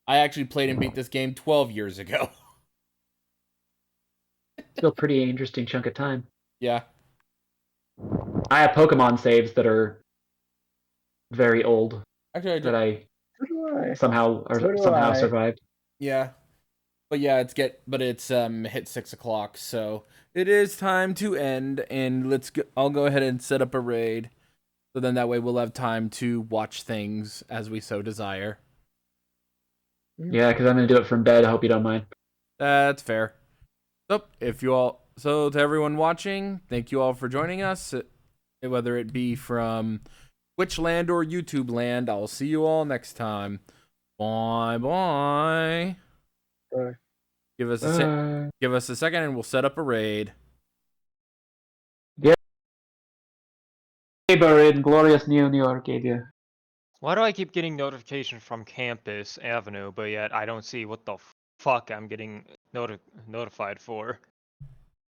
actually played and beat this game 12 years ago. Still pretty interesting chunk of time. Yeah. I have Pokemon saves that are very old. Actually, that I somehow survived. Yeah. But yeah, it's hit 6 o'clock, so it is time to end, and I'll go ahead and set up a raid. So then that way we'll have time to watch things as we so desire. Yeah, because I'm gonna do it from bed. I hope you don't mind. That's fair. So to everyone watching, thank you all for joining us. Whether it be from Twitch land or YouTube land, I'll see you all next time. Bye bye. Bye. Give us a second and we'll set up a raid. Neighbor in glorious New Arcadia. Why do I keep getting notifications from Campus Avenue, but yet I don't see what the fuck I'm getting notified for?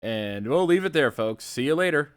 And we'll leave it there, folks. See you later.